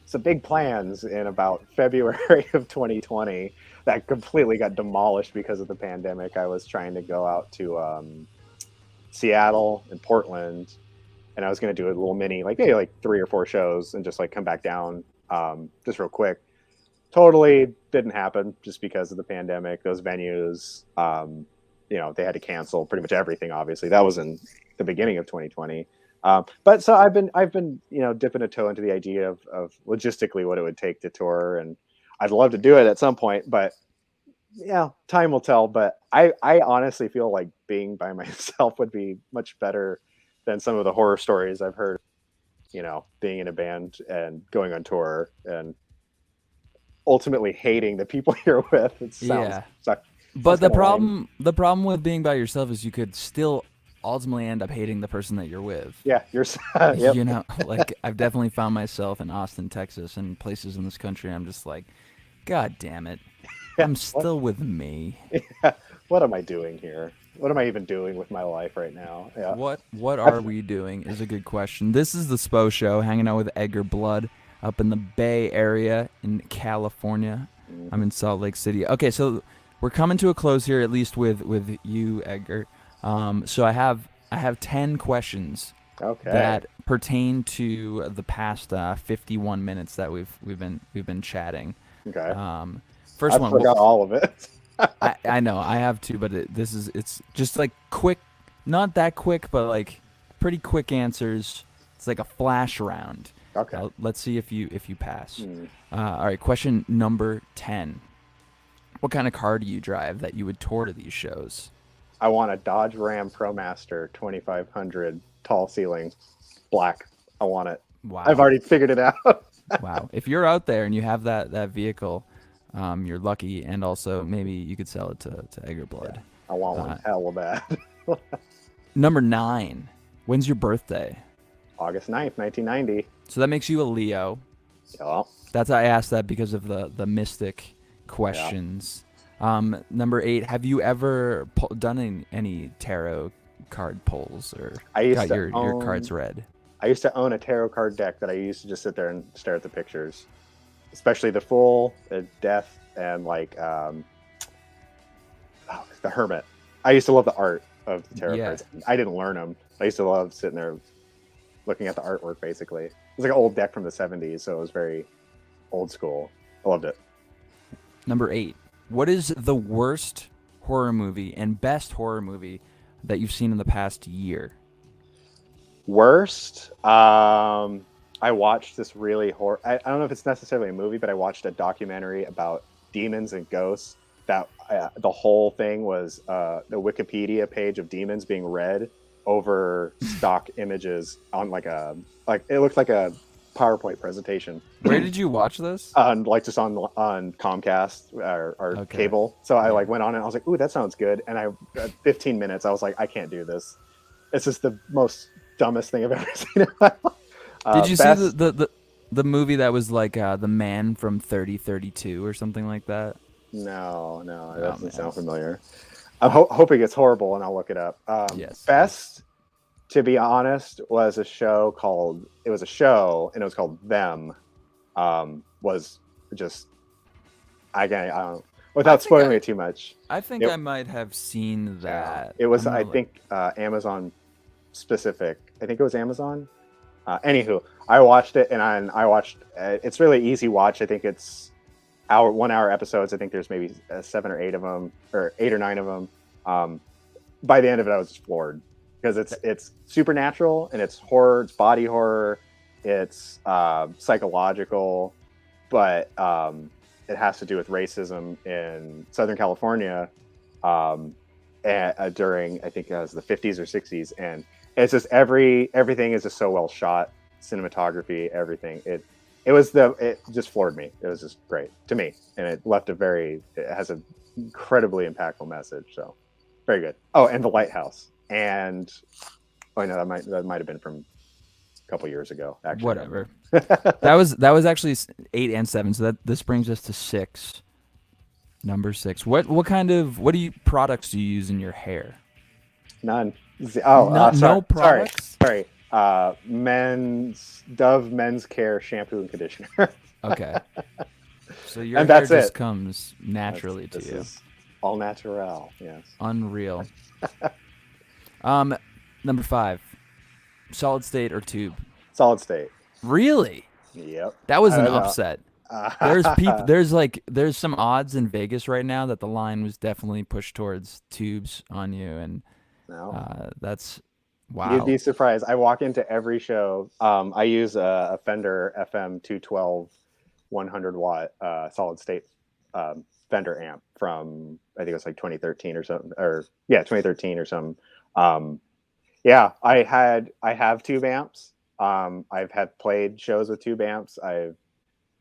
some big plans in about February of 2020 that completely got demolished because of the pandemic. I was trying to go out to Seattle and Portland, and I was going to do a little mini, maybe 3 or 4 shows, and just come back down just real quick. Totally didn't happen just because of the pandemic. Those venues, they had to cancel pretty much everything. Obviously, that was in the beginning of 2020. But so I've been dipping a toe into the idea of logistically what it would take to tour, and I'd love to do it at some point, but yeah, time will tell. But I honestly feel like being by myself would be much better than some of the horror stories I've heard. Being in a band and going on tour and ultimately hating the people you're with. It sounds Yeah. suck. But Sounds kinda lame. the problem with being by yourself is you could still ultimately end up hating the person that you're with. Yeah, you're. Yep. Like I've definitely found myself in Austin, Texas, and places in this country. I'm just like, God damn it, I'm still with me. What am I doing here? What am I even doing with my life right now? Yeah. What are we doing is a good question. This is the Spo Show, hanging out with Edgar Blood up in the Bay Area in California. I'm in Salt Lake City. Okay, so we're coming to a close here, at least with you, Edgar. So I have 10 questions Okay. that pertain to the past 51 minutes that we've been chatting. Okay. First I one. forgot all of it. I know I have to, but it's just like quick, not that quick, but like pretty quick answers. It's like a flash round. Okay. Let's see if you pass. All right, question number 10. What kind of car do you drive that you would tour to these shows? I want a Dodge Ram ProMaster 2500 tall ceiling, black. I want it. Wow. I've already figured it out. Wow. If you're out there and you have that vehicle, you're lucky, and also maybe you could sell it to Edgar Blood. I want one hella bad. Number 9. When's your birthday? August 9th, 1990. So that makes you a Leo. Yeah. That's I asked that because of the mystic questions. Number 8. Have you ever done any tarot card pulls or got your cards read? I used to own a tarot card deck that I used to just sit there and stare at the pictures, especially the Fool, the Death, and like the Hermit. I used to love the art of the tarot cards. I didn't learn them. I used to love sitting there looking at the artwork. Basically, it was like an old deck from the 70s, so it was very old school. I loved it. Number 8. What is the worst horror movie and best horror movie that you've seen in the past year? Worst? I watched this really horror. I don't know if it's necessarily a movie, but I watched a documentary about demons and ghosts. That the whole thing was the Wikipedia page of demons being read over stock images on like it looked like a PowerPoint presentation. Where did you watch this? Just on Comcast or cable. So I went on and I was like, "Ooh, that sounds good." And 15 minutes, I was like, "I can't do this. It's just the most dumbest thing I've ever seen in my life." Did you see the movie that was like The Man from 3032 or something like that? No, it doesn't sound familiar. I'm hoping it's horrible, and I'll look it up. Yes. Best, to be honest, was a show called. It was a show, and it was called Them. Was just I don't without spoiling it too much. I think I might have seen that. It was I think Amazon specific. I think it was Amazon. Anywho, I watched it, and I watched. It's really easy watch. I think it's 1 hour episodes. I think there's maybe 7 or 8 of them, or 8 or 9 of them. By the end of it, I was just floored because it's supernatural and it's horror. It's body horror. It's psychological, but it has to do with racism in Southern California during I think it was the 50s or 60s, and it's just everything is just so well shot, cinematography, everything. It just floored me. It was just great to me, and it has an incredibly impactful message. So very good. Oh, and The Lighthouse, and that might have been from a couple years ago. Actually, whatever. that was actually 8 and 7. So this brings us to 6. Number 6. What products do you use in your hair? None. No products. Sorry. Dove Men's Care shampoo and conditioner. Okay. So your and hair that's just it. comes naturally to you. This is all natural. Yes. Unreal. Number 5. Solid state or tube? Solid state. Really? Yep. That was an upset. There's some odds in Vegas right now that the line was definitely pushed towards tubes on you, and that's You'd Wow. be surprised. I walk into every show. I use a Fender FM 212 100 watt solid state Fender amp from, I think it was like 2013 or something, or yeah, 2013 or something. Um, yeah, I have tube amps. I've had played shows with tube amps. I've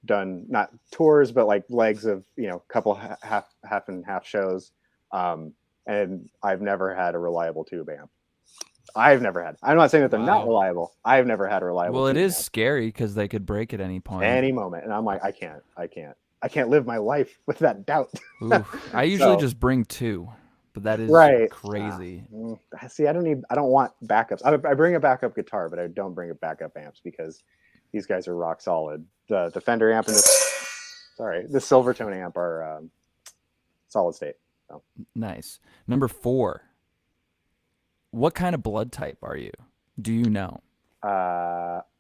done not tours, but like legs of, couple half and half shows. And I've never had a reliable tube amp. I've never had. I'm not saying that they're not Wow. reliable. I've never had a reliable Well, it tube is amp scary because they could break at any point. any moment, and I'm like, I can't live my life with that doubt. Ooh, I usually So just bring two, but that is right, crazy. see, I don't want backups. I bring a backup guitar, but I don't bring a backup amps because these guys are rock solid. The Fender amp and the Silvertone amp are solid state. So. Nice. Number 4. What kind of blood type are you? Do you know?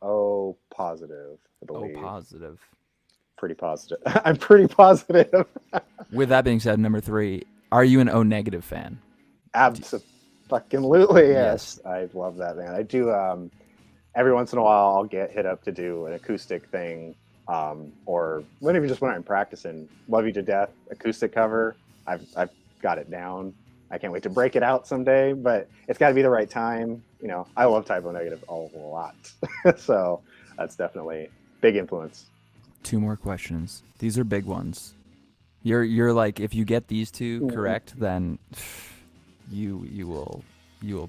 O positive, I Oh, believe. positive. Pretty positive. I'm pretty positive. With that being said, number 3, are you an O negative fan? Absolutely, Yes. yes. I love that, man. I do. Every once in a while, I'll get hit up to do an acoustic thing, or even just when I'm practicing. Love You to Death acoustic cover. I've got it down. I can't wait to break it out someday, but it's got to be the right time. I love Type O Negative a lot, so that's definitely big influence. 2 more questions. These are big ones. You're like, if you get these 2 correct, then you will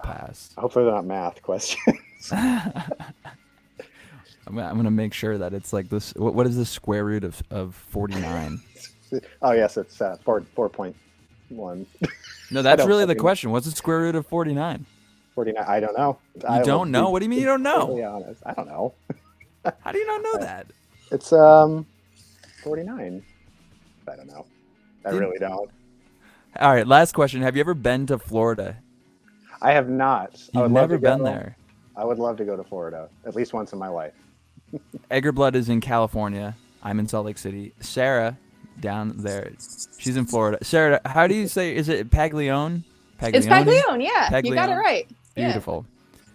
pass. Hopefully, they're not math questions. I'm gonna make sure that it's like this. What is the square root of 49? Oh yes, it's 4.1. No, that's don't really the fucking- question. What's the square root of 49? 49. I don't know. You don't know? What do you mean you don't know? Totally honest. I don't know. How do you not know that? It's 49. I don't know. I really don't. All right, last question. Have you ever been to Florida? I have not. I You've would love never to go. been there. I would love to go to Florida at least once in my life. Edgar Blood is in California. I'm in Salt Lake City. Sarah down there. She's in Florida. Sarah, how do you say? Is it Paglione? It's Paglione, yeah. You got it Paglione? right. Yeah. Beautiful.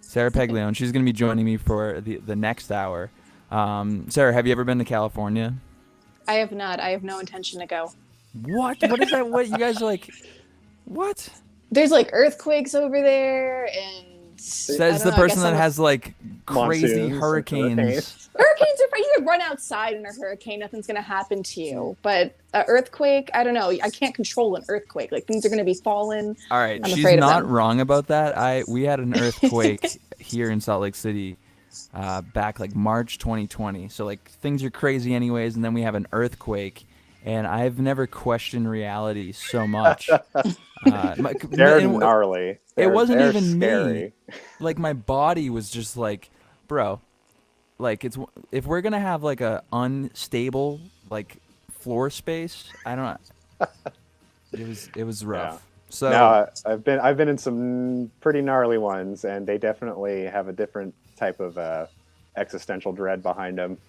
Sarah Paglione. She's going to be joining me for the next hour. Sarah, have you ever been to California? I have not. I have no intention to go. What? What is that? What you guys are like? What? There's like earthquakes over there, and Says the person that has like crazy Monsoons, hurricanes. hurricanes are fine. You can run outside in a hurricane. Nothing's gonna happen to you. But an earthquake, I don't know. I can't control an earthquake. Like things are gonna be falling. All right, I'm she's afraid of not them. wrong about that. We had an earthquake here in Salt Lake City back like March 2020. So like things are crazy anyways, and then we have an earthquake, and I've never questioned reality so much. They're gnarly. It wasn't they're even scary. me. Like my body was just like, bro, like if we're gonna have like a unstable like floor space, I don't know. It was rough. Yeah. So No, I've been in some pretty gnarly ones, and they definitely have a different type of existential dread behind them.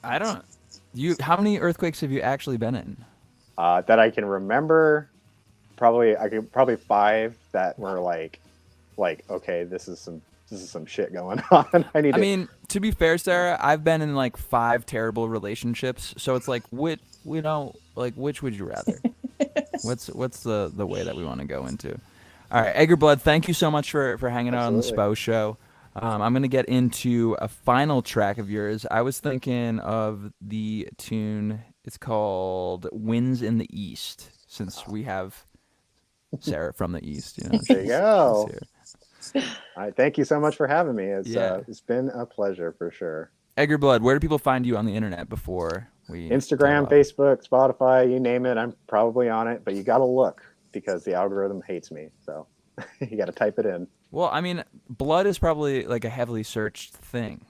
I don't. How many earthquakes have you actually been in? That I can remember, probably 5 that were like okay, this is some shit going on. I mean, to be fair, Sarah, I've been in like 5 terrible relationships, so it's like which would you rather? What's the way that we want to go into? All right, Edgar Blood, thank you so much for hanging out on the Absolutely. SPO show. I'm gonna get into a final track of yours. I was thinking of the tune. It's called "Winds in the East." Since we have Sarah from the East, There you go. she's here. All right, thank you so much for having me. Yeah. It's been a pleasure for sure. Edgar Blood, where do people find you on the internet before we Instagram, tail off? Facebook, Spotify, you name it, I'm probably on it, but you got to look because the algorithm hates me. So you got to type it in. Well, I mean, blood is probably like a heavily searched thing.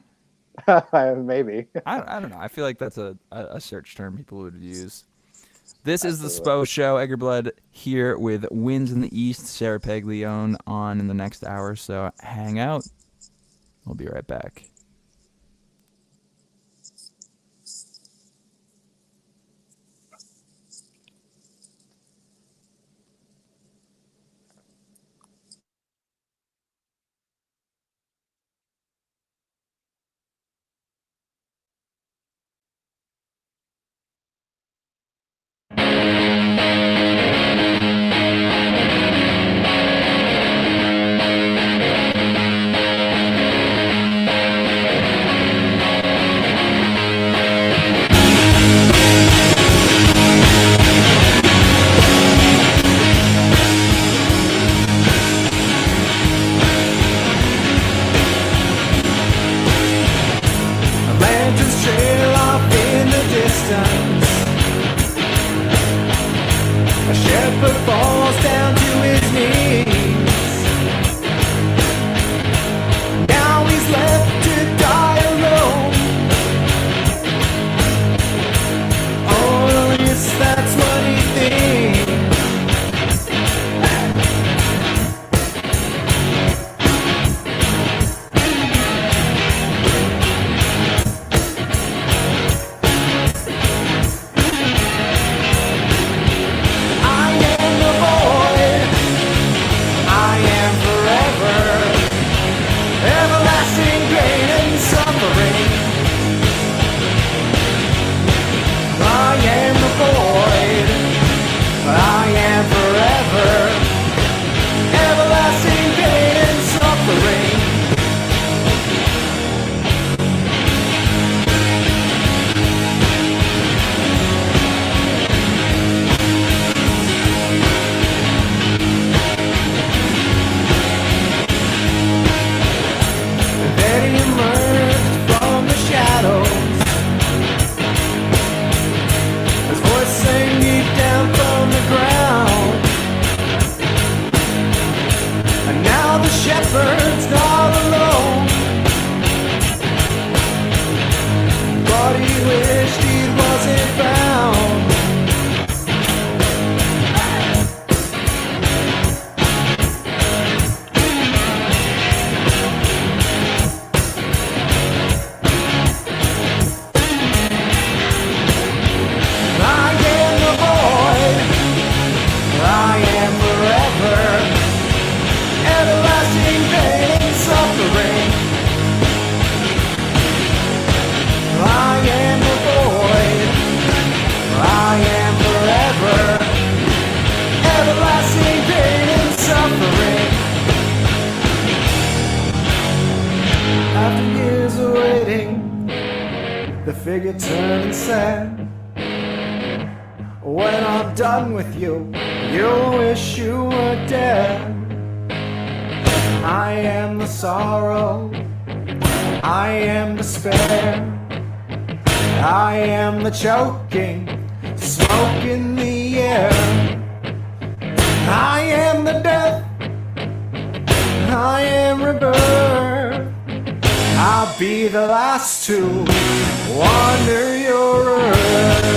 Maybe. I don't know. I feel like that's a search term people would use. This is the Absolutely. SPO show. Edgar Blood here with Winds in the East. Sarah Paglione on in the next hour. So hang out. We'll be right back. falls down to his knees. Now he's left to die alone. Oh, at least that's what he thinks. Shepherd's not alone, but he wished he wasn't found. I am the void, I am forever. Everlasting pain and suffering. I am the void. I am forever. Everlasting pain and suffering. After years of waiting, the figure turned and said, when I'm done with you, you'll wish you were dead. I am the sorrow, I am despair, I am the choking, smoke in the air. I am the death, I am rebirth. I'll be the last to wander your earth.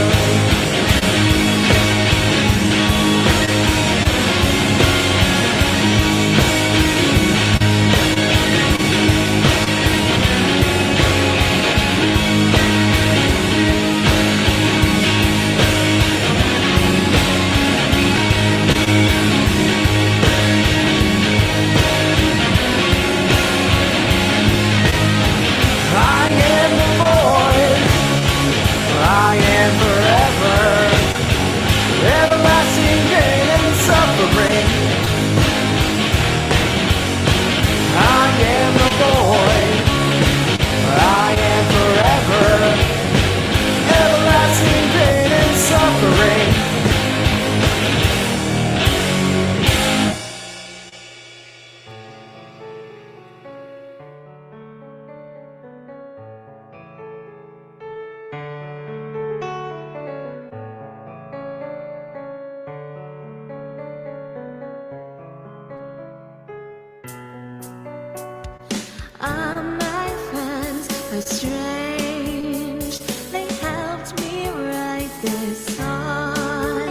All my friends are strange. They helped me write this song.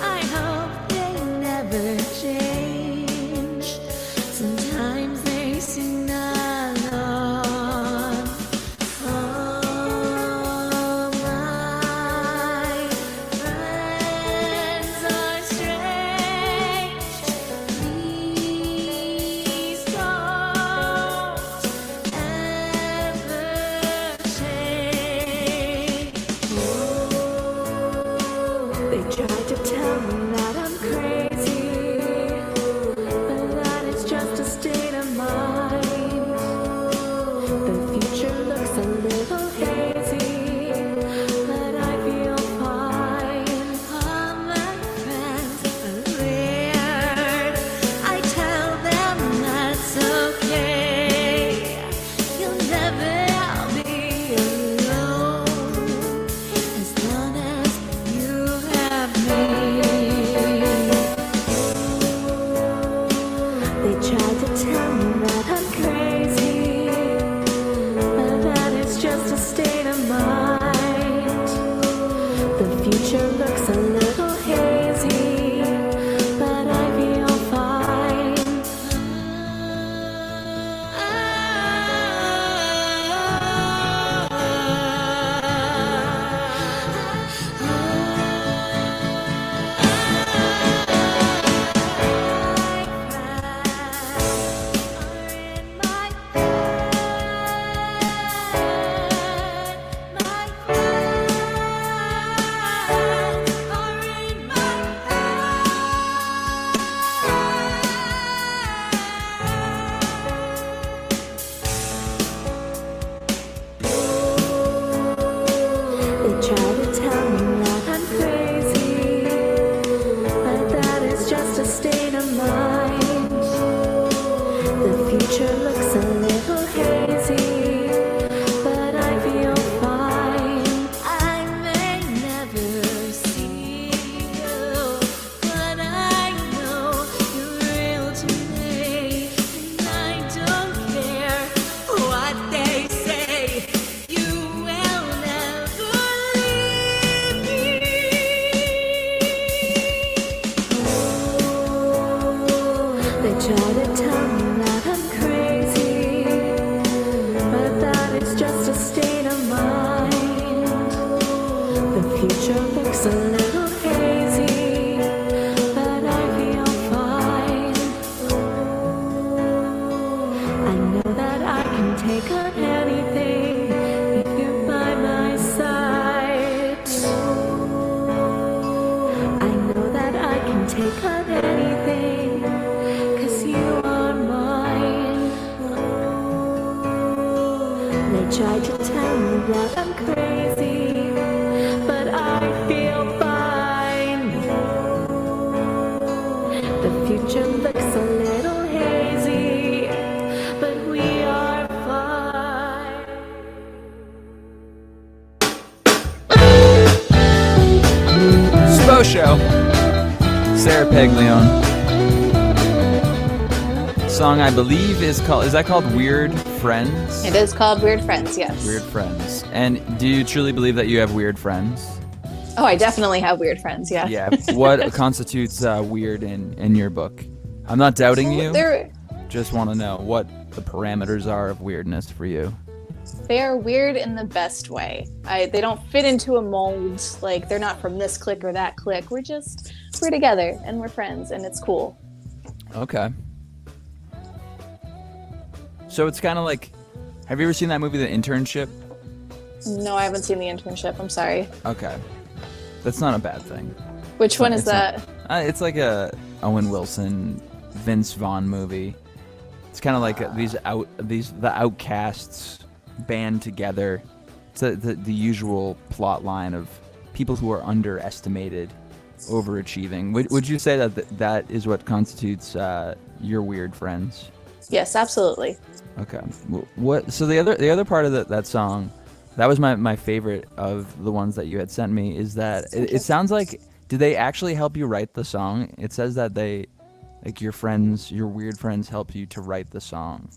I hope they never change. Sometimes they sing along. All my friends are strange. Please don't ever change. They tried to tell me that I'm crazy, but that it's just a state of mind. The future looks a little hazy, but I feel fine. All my friends are weird. I tell them that's okay. You'll never be alone as long as you have me. future looks a little hazy, but I feel fine. They try to tell me that I'm crazy, but that is just a state of mind. The future looks a little hazy, but I feel fine. I may never see you, but I know you're real to me, and I don't care what they say. You will never leave me. They try to tell me that I'm crazy, but that is just a state of mind. The future looks a little hazy, but I feel fine. I know that I can take on anything if you're by my side. I know that I can take on anything, 'cause you are mine. They tried to tell me that I'm crazy, but I feel fine. The future looks a little hazy, but we are fine. Spo Show. Sarah Paglione. Song I believe is that called Weird Friends? It is called Weird Friends, yes. Weird Friends. And do you truly believe that you have weird friends? Oh, I definitely have weird friends, yeah. Yeah. What constitutes weird in your book? I'm not doubting you. Just want to know what the parameters are of weirdness for you. They're weird in the best way. They don't fit into a mold. Like, they're not from this clique or that clique. We're together and we're friends and it's cool. Okay. So it's kind of like, have you ever seen that movie, The Internship? No, I haven't seen The Internship. I'm sorry. Okay. That's not a bad thing. Which one is that? It's like a Owen Wilson, Vince Vaughn movie. It's kind of like the outcasts band together. It's the usual plot line of people who are underestimated, overachieving. Would you say that is what constitutes your weird friends? Yes, absolutely. Okay. What? So the other part of that song, that was my favorite of the ones that you had sent me. Is that it sounds like, did they actually help you write the song? It says that your weird friends help you to write the song.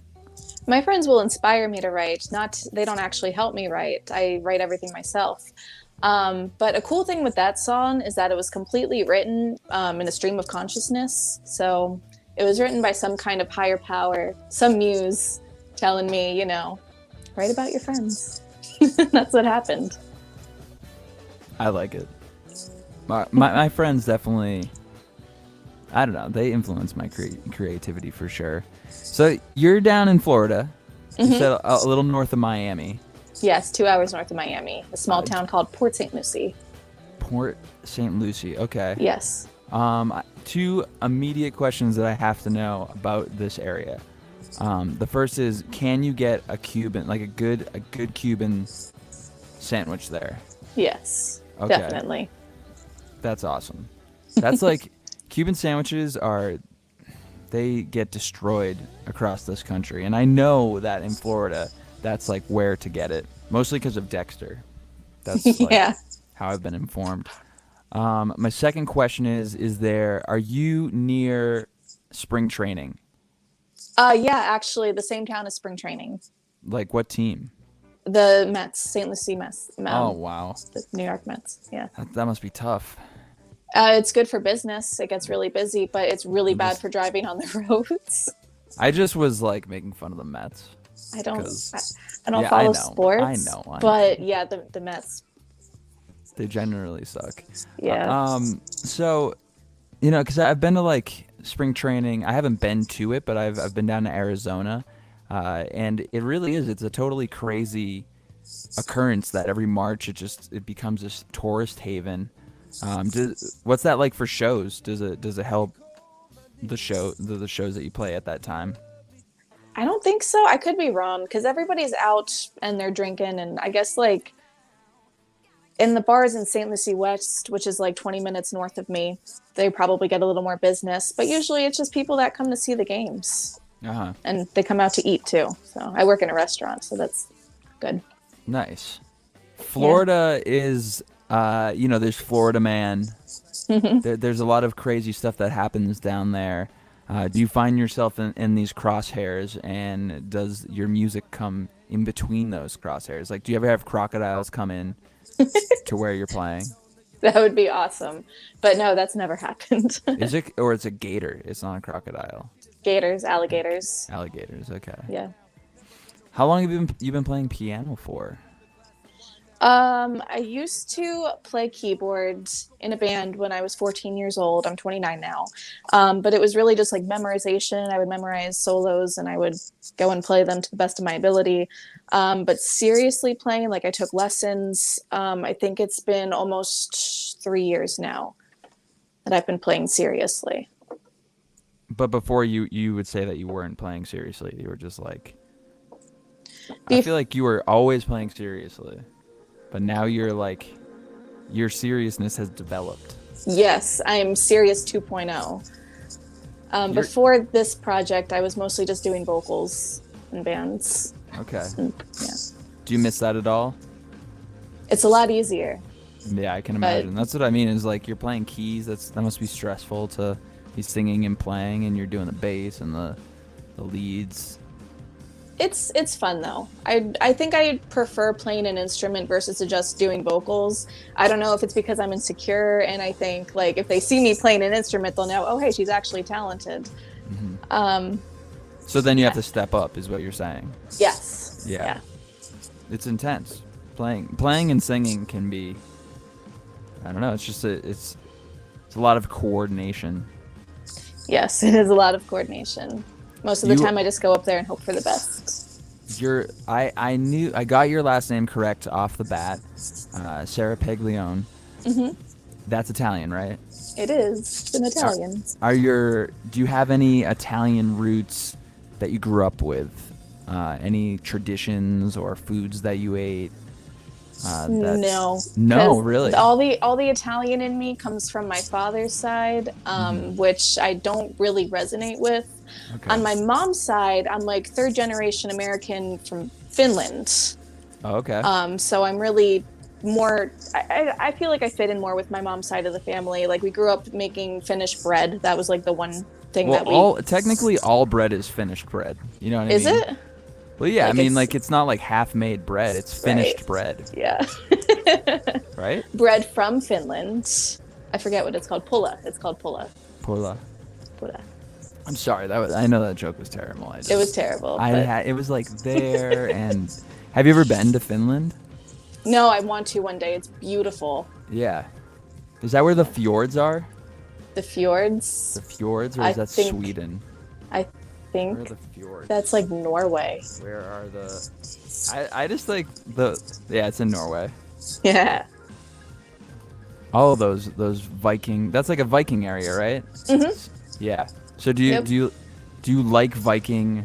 My friends will inspire me to write. They don't actually help me write. I write everything myself. But a cool thing with that song is that it was completely written in a stream of consciousness. So it was written by some kind of higher power, some muse telling me, write about your friends. That's what happened. I like it. My friends definitely, I don't know, they influence my creativity for sure. So you're down in Florida. Mm-hmm. You said a little north of Miami. Yes, 2 hours north of Miami, a small town called Port St. Lucie. Port St. Lucie, okay. Yes. Two immediate questions that I have to know about this area. The first is, can you get a Cuban, like a good Cuban sandwich there? Yes, Okay. definitely. That's awesome. That's like, Cuban sandwiches they get destroyed across this country. And I know that in Florida, that's like where to get it. Mostly because of Dexter. That's like how I've been informed. My second question are you near spring training? Yeah, actually, the same town as spring training. Like what team? The Mets, St. Lucie Mets. Oh wow, The New York Mets. Yeah. that must be tough. It's good for business. It gets really busy, but it's really bad for driving on the roads. I just was like making fun of the Mets. I don't 'Cause- I don't Yeah, I follow know. sports. I know. But yeah, the Mets. They generally suck. Yeah. So, you know, because I've been to like spring training. I haven't been to it, but I've been down to Arizona, and it really is. It's a totally crazy occurrence that every March it becomes this tourist haven. What's that like for shows? Does it help the shows that you play at that time? I don't think so. I could be wrong because everybody's out and they're drinking, and I guess like in the bars in St. Lucie West, which is like 20 minutes north of me, they probably get a little more business. But usually it's just people that come to see the games, and they come out to eat too. So I work in a restaurant, so that's good. Nice. Florida is, you know, there's Florida Man. There's a lot of crazy stuff that happens down there. Do you find yourself in these crosshairs, and does your music come in between those crosshairs? Like, do you ever have crocodiles come in to where you're playing? That would be awesome. But no, that's never happened. Is it, or it's a gator? It's not a crocodile. Gators, alligators. Alligators. Okay. Yeah. How long have you been playing piano for? I used to play keyboards in a band when I was 14 years old. I'm 29 now. But it was really just like memorization. I would memorize solos and I would go and play them to the best of my ability. But seriously playing, like I took lessons. I think it's been almost 3 years now that I've been playing seriously. But before you would say that you weren't playing seriously. You were just like, I feel like you were always playing seriously. But now you're like, your seriousness has developed. Yes, I'm Serious 2.0. Before this project, I was mostly just doing vocals in bands. Okay. Yeah. Do you miss that at all? It's a lot easier. Yeah, I can imagine. That's what I mean, is like you're playing keys. That must be stressful to be singing and playing, and you're doing the bass and the leads. It's fun though. I think I prefer playing an instrument versus just doing vocals. I don't know if it's because I'm insecure, and I think like if they see me playing an instrument, they'll know, oh hey, she's actually talented. Mm-hmm. So then you have to step up, is what you're saying. Yes. Yeah. It's intense. Playing and singing can be, I don't know. It's just it's a lot of coordination. Yes, it is a lot of coordination. Most of the time I just go up there and hope for the best. I got your last name correct off the bat. Sarah Paglione. Mm-hmm. That's Italian, right? It is. It's an Italian. Do you have any Italian roots that you grew up with? Any traditions or foods that you ate? No. No, really. All the Italian in me comes from my father's side, which I don't really resonate with. Okay. On my mom's side, I'm like third generation American from Finland. Oh, okay. So I'm really more. I feel like I fit in more with my mom's side of the family. Like we grew up making Finnish bread. That was like the one thing that we. Technically, all bread is Finnish bread. You know what I mean? Is it? Well, yeah. I mean, like it's not like half-made bread. It's finished bread. Yeah. Right? Bread from Finland. I forget what it's called. Pulla. It's called pulla. Pulla. Pulla. I'm sorry. I know that joke was terrible. It was terrible. It was like there. And have you ever been to Finland? No, I want to one day. It's beautiful. Yeah. Is that where the fjords are? The fjords? The fjords, or is that Sweden? I think where are the fjords? That's like Norway. Where are the? I just like yeah, it's in Norway. Yeah. All those Viking. That's like a Viking area, right? Mhm. Yeah. So do you like Viking?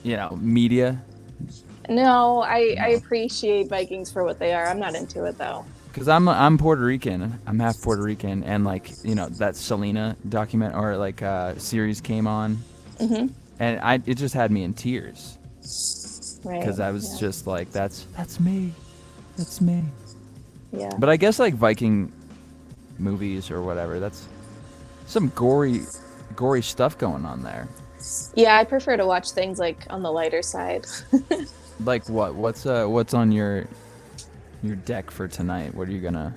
You know, media. No, I appreciate Vikings for what they are. I'm not into it though. Because I'm Puerto Rican. I'm half Puerto Rican, and like that Selena document or like series came on, and it just had me in tears. Right. Because I was just like, that's me. Yeah. But I guess like Viking movies or whatever, that's some gory stuff going on there. Yeah, I prefer to watch things like on the lighter side. Like what? What's on your deck for tonight? What are you gonna?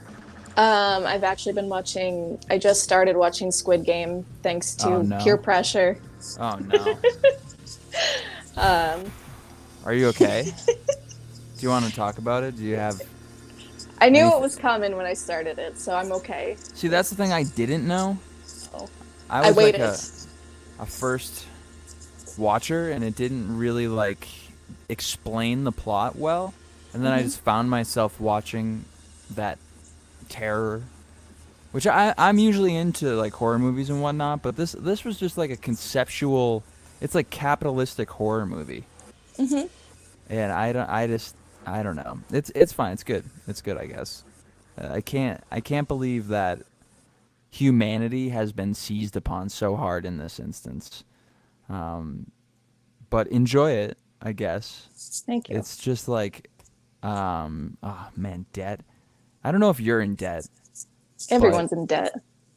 I've actually been watching. I just started watching Squid Game thanks Oh to no. peer pressure. Oh no. Um, Are you okay? Do you want to talk about it? Do you have? I knew Anything? it was coming when I started it, so I'm okay. See, that's the thing I didn't know. Oh, I I was like waited. a first watcher, and it didn't really like explain the plot well. And then I just found myself watching that terror, which I'm usually into like horror movies and whatnot, but this was just like a conceptual. It's like capitalistic horror movie, and I don't know. It's fine. It's good. It's good, I guess. I can't believe that humanity has been seized upon so hard in this instance. But enjoy it, I guess. Thank you. It's just like, oh man, debt. I don't know if you're in debt. Everyone's in debt.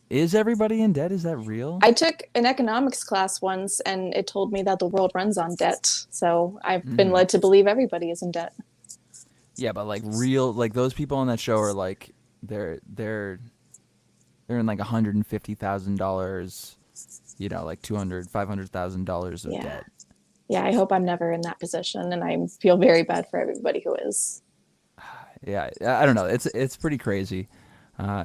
Is everybody in debt? Is that real? I took an economics class once, and it told me that the world runs on debt. So I've been led to believe everybody is in debt. Yeah, but like real, like those people on that show are like they're in like $150,000, you know, like $500,000 of Yeah. debt. Yeah, I hope I'm never in that position, and I feel very bad for everybody who is. Yeah, I don't know. It's pretty crazy.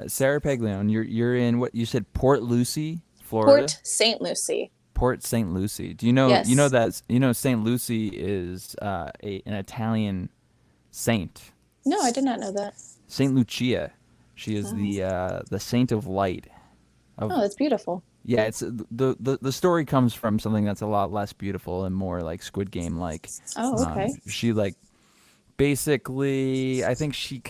Sarah Paglione, you're in what you said, Port Lucie, Florida. Port St. Lucie. Port St. Lucie. Do you know? Yes. You know that St. Lucie is an Italian saint. No, I did not know that. Saint Lucia. She is the saint of light. Oh, that's beautiful. Yeah, it's the story comes from something that's a lot less beautiful and more like Squid Game like. Oh, okay. She like basically, I think she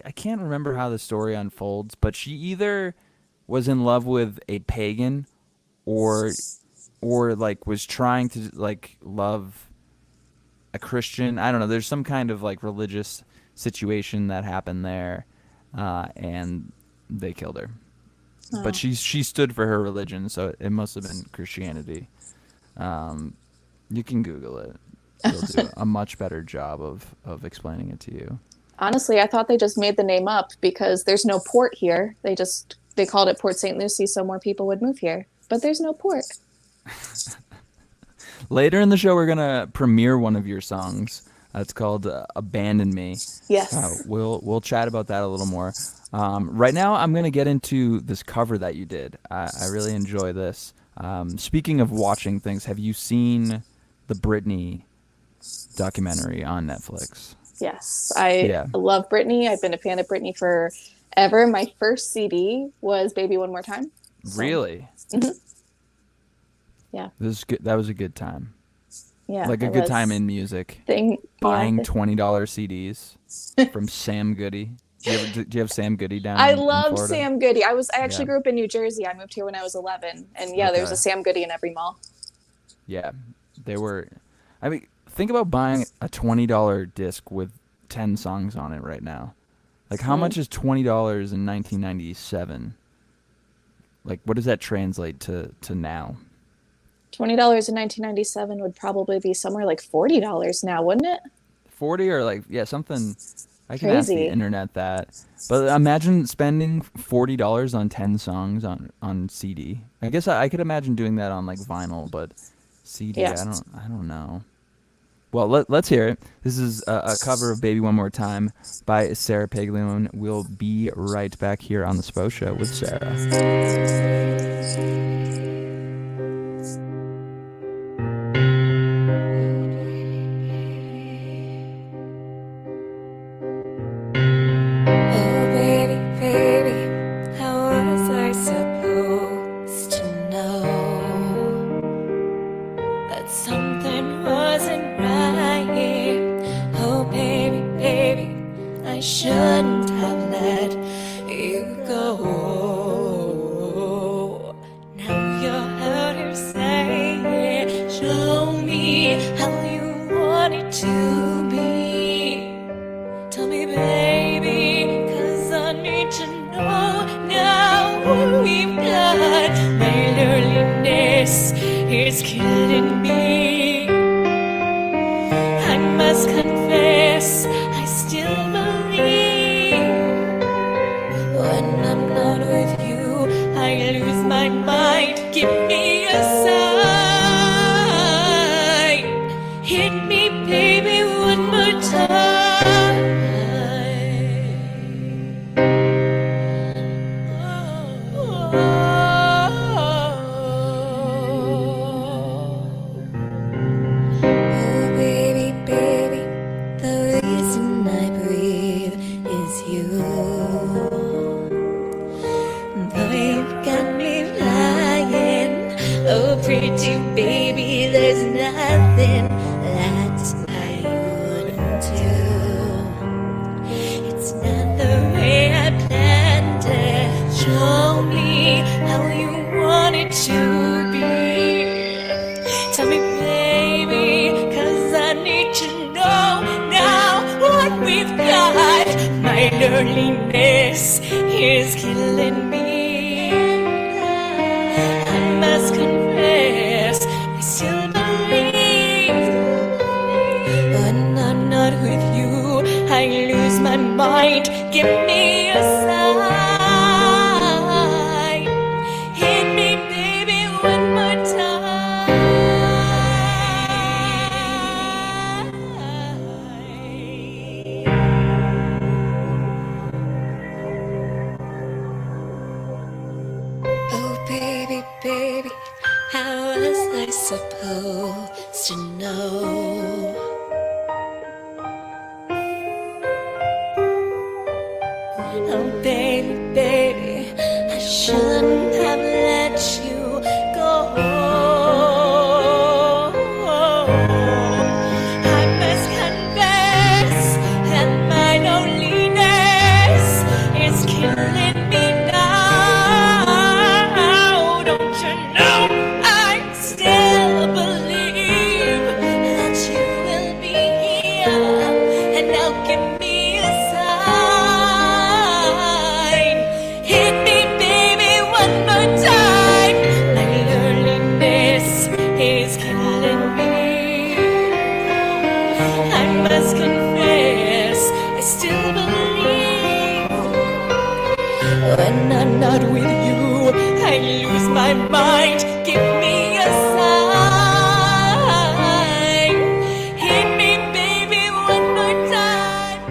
I can't remember how the story unfolds, but she either was in love with a pagan or like was trying to like love a Christian. I don't know. There's some kind of like religious situation that happened there, and they killed her. But she stood for her religion, so it must have been Christianity. You can Google it. It'll do a much better job of explaining it to you. Honestly, I thought they just made the name up because there's no port here. They called it Port St. Lucie so more people would move here. But there's no port. Later in the show, we're gonna premiere one of your songs. It's called "Abandon Me." Yes. We'll chat about that a little more. Right now, I'm gonna get into this cover that you did. I really enjoy this. Speaking of watching things, have you seen the Britney documentary on Netflix? Yes. I love Britney. I've been a fan of Britney forever. My first CD was Baby One More Time. So, Really? yeah. This is good. That was a good time. Yeah. Like a good time in music. Buying $20 CDs from Sam Goody. Do you have Sam Goody down? I in love Florida? Sam Goody. I actually grew up in New Jersey. I moved here when I was 11, and there was a Sam Goody in every mall. Yeah, they were. I mean, think about buying a $20 disc with 10 songs on it right now. Like, how much is $20 in 1997? Like, what does that translate to now? $20 in 1997 would probably be somewhere like $40 now, wouldn't it? 40 or like something. I can ask the Crazy. internet that. But imagine spending $40 on 10 songs on CD. I guess I could imagine doing that on like vinyl, but CD, Yeah. I don't know. Well, let's hear it. This is a cover of Baby One More Time by Sarah Paglione. We'll be right back here on the Spo Show with Sarah. Oh, baby, baby, how was I supposed to know that something wasn't right? Oh, baby, baby, I shouldn't have let you go. Now you're out here saying, show me how you want it to be. Tell me, baby, 'cause I need to know now what we've got. My loneliness is killing me. I When I'm not with you, I lose my mind. Give me a sign. Hit me, baby, one more time. Oh, baby, baby, the reason I breathe is you. Though you've got me flying, oh, pretty baby, there's nothing that I wouldn't do. It's not the way I planned it. Show me how you want it to be. Tell me, baby, 'cause I need to know now what we've got. My loneliness is killing me. I must confess, I still believe. When I'm not with you, I lose my mind. Give me a sign. Hit me, baby, one more time. Oh, baby, baby, how was I supposed to know? Oh, baby, baby, I shouldn't have let you go. I must confess that my loneliness is killing me now. Don't you know I still believe that you will be here, and now give me a sign. Hit me, baby, one more time. My loneliness is killing me. I must confess, I still believe. When I'm not with you, I lose my mind. Give me a sign. Hit me, baby, one more time.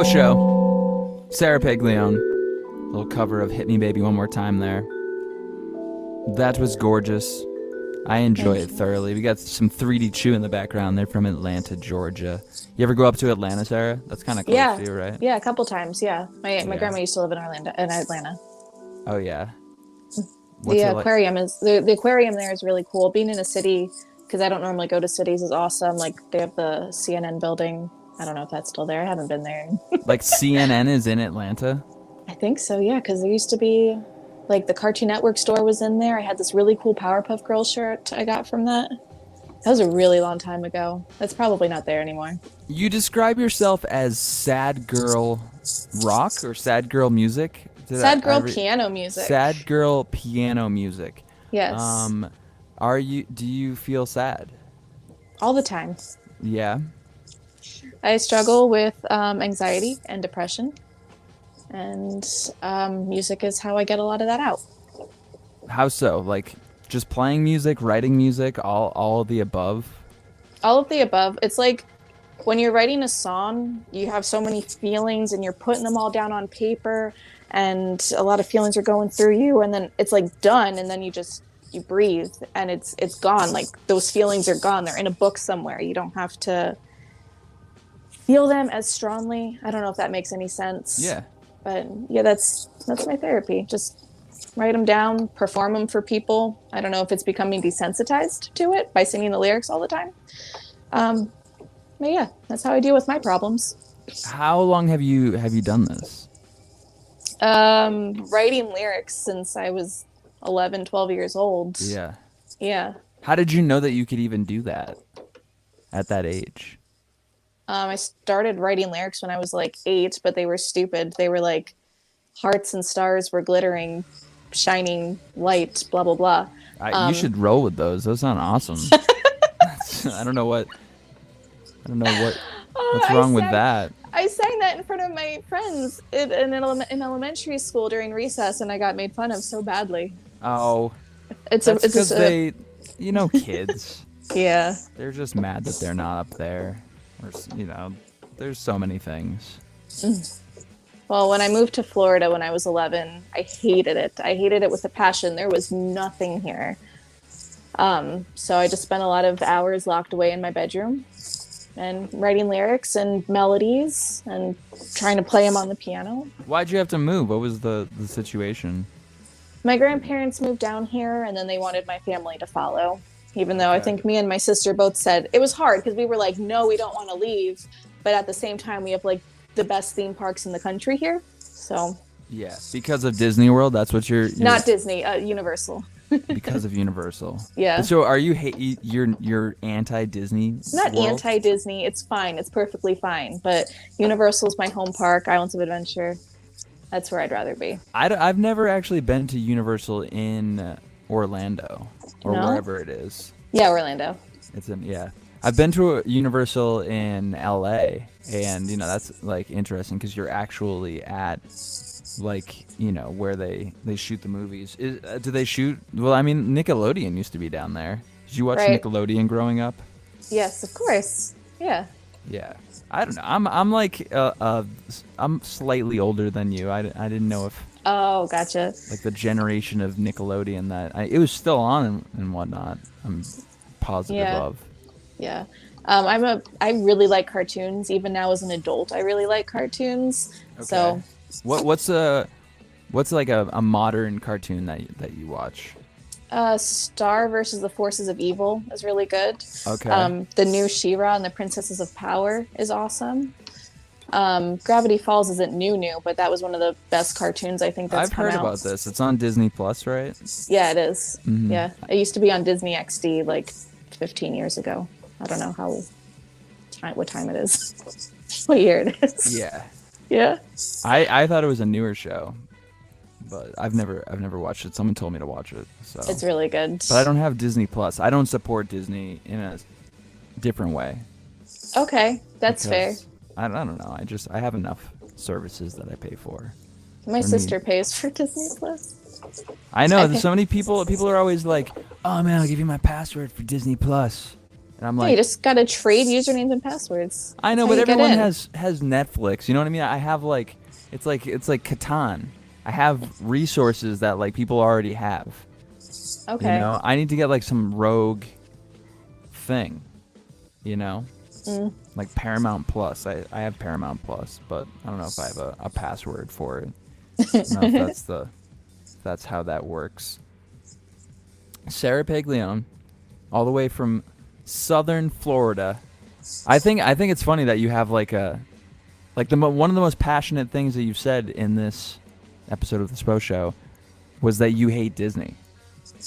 Show. Sarah Paglione. Little cover of Hit Me Baby One More Time there. That was gorgeous. I enjoy it thoroughly. We got some 3D Chew in the background. They're from Atlanta, Georgia. You ever go up to Atlanta, Sarah? That's kind of close to you, right? Yeah, a couple times. Yeah, my grandma used to live in Atlanta. Oh yeah. The aquarium the aquarium there is really cool. Being in a city, because I don't normally go to cities, is awesome. Like they have the CNN building. I don't know if that's still there. I haven't been there. Like CNN is in Atlanta? I think so, yeah, because there used to be, like, the Cartoon Network store was in there. I had this really cool Powerpuff Girls shirt I got from that. That was a really long time ago. That's probably not there anymore. You describe yourself as sad girl rock or sad girl music? Sad girl piano music. Sad girl piano music. Yes. Do you feel sad? All the time. Yeah. I struggle with anxiety and depression, and music is how I get a lot of that out. How so? Like just playing music, writing music, all of the above? All of the above. It's like when you're writing a song, you have so many feelings and you're putting them all down on paper, and a lot of feelings are going through you, and then it's like done, and then you breathe, and it's gone. Like those feelings are gone. They're in a book somewhere. You don't have to feel them as strongly. I don't know if that makes any sense. Yeah. But yeah, that's my therapy. Just write them down, perform them for people. I don't know if it's becoming desensitized to it by singing the lyrics all the time. But yeah, that's how I deal with my problems. How long have you done this? Writing lyrics since I was 11, 12 years old. Yeah. Yeah. How did you know that you could even do that at that age? I started writing lyrics when I was like 8, but they were stupid. They were like, hearts and stars were glittering, shining light, blah, blah, blah. You should roll with those. Those sound awesome. I don't know what's wrong with that. I sang that in front of my friends in elementary school during recess, and I got made fun of so badly. Oh, it's because they, kids. Yeah. They're just mad that they're not up there. Or, there's so many things. Well, when I moved to Florida when I was 11, I hated it. I hated it with a passion. There was nothing here. So I just spent a lot of hours locked away in my bedroom and writing lyrics and melodies and trying to play them on the piano. Why'd you have to move? What was the situation? My grandparents moved down here, and then they wanted my family to follow. Even though I think me and my sister both said it was hard because we were like, no, we don't want to leave. But at the same time, we have like the best theme parks in the country here. So yeah, because of Disney World, that's what you're not Disney, Universal. Because of Universal. Yeah. So are you're anti-Disney? Not World? anti-Disney. It's fine. It's perfectly fine. But Universal's my home park. Islands of Adventure. That's where I'd rather be. I've never actually been to Universal in Orlando or wherever it is. Yeah, Orlando. I've been to a Universal in LA, and that's like interesting because you're actually at like where they shoot the movies. Do they shoot? Well, I mean, Nickelodeon used to be down there. Did you watch Nickelodeon growing up? Yes, of course. Yeah. Yeah. I don't know. I'm like I'm slightly older than you. I didn't know if. Oh, gotcha. Like the generation of Nickelodeon that it was still on and whatnot. I'm positive of. Yeah. I really like cartoons. Even now as an adult, I really like cartoons. Okay. So what's like a modern cartoon that you watch? Star versus the Forces of Evil is really good. Okay. The new She-Ra and the Princesses of Power is awesome. Gravity Falls isn't new, but that was one of the best cartoons I think that's come out. I've heard about this. It's on Disney Plus, right? Yeah, it is. Mm-hmm. Yeah, it used to be on Disney XD like 15 years ago. I don't know what time it is. What year it is. Yeah. Yeah. I thought it was a newer show, but I've never watched it. Someone told me to watch it. So it's really good. But I don't have Disney Plus. I don't support Disney in a different way. Okay, that's fair. I don't know. I have enough services that I pay for. My sister pays for Disney Plus. I know. There's so many people. People are always like, "Oh man, I'll give you my password for Disney Plus," and I'm like, "You just gotta trade usernames and passwords." I know, but everyone has Netflix. You know what I mean? I have like, it's like Catan. I have resources that like people already have. Okay. I need to get like some rogue thing. Like Paramount Plus. I have Paramount Plus, but I don't know if I have a password for it. I don't know if that's how that works. Sarah Paglione, all the way from Southern Florida. I think it's funny that you have one of the most passionate things that you've said in this episode of the Spo Show was that you hate Disney.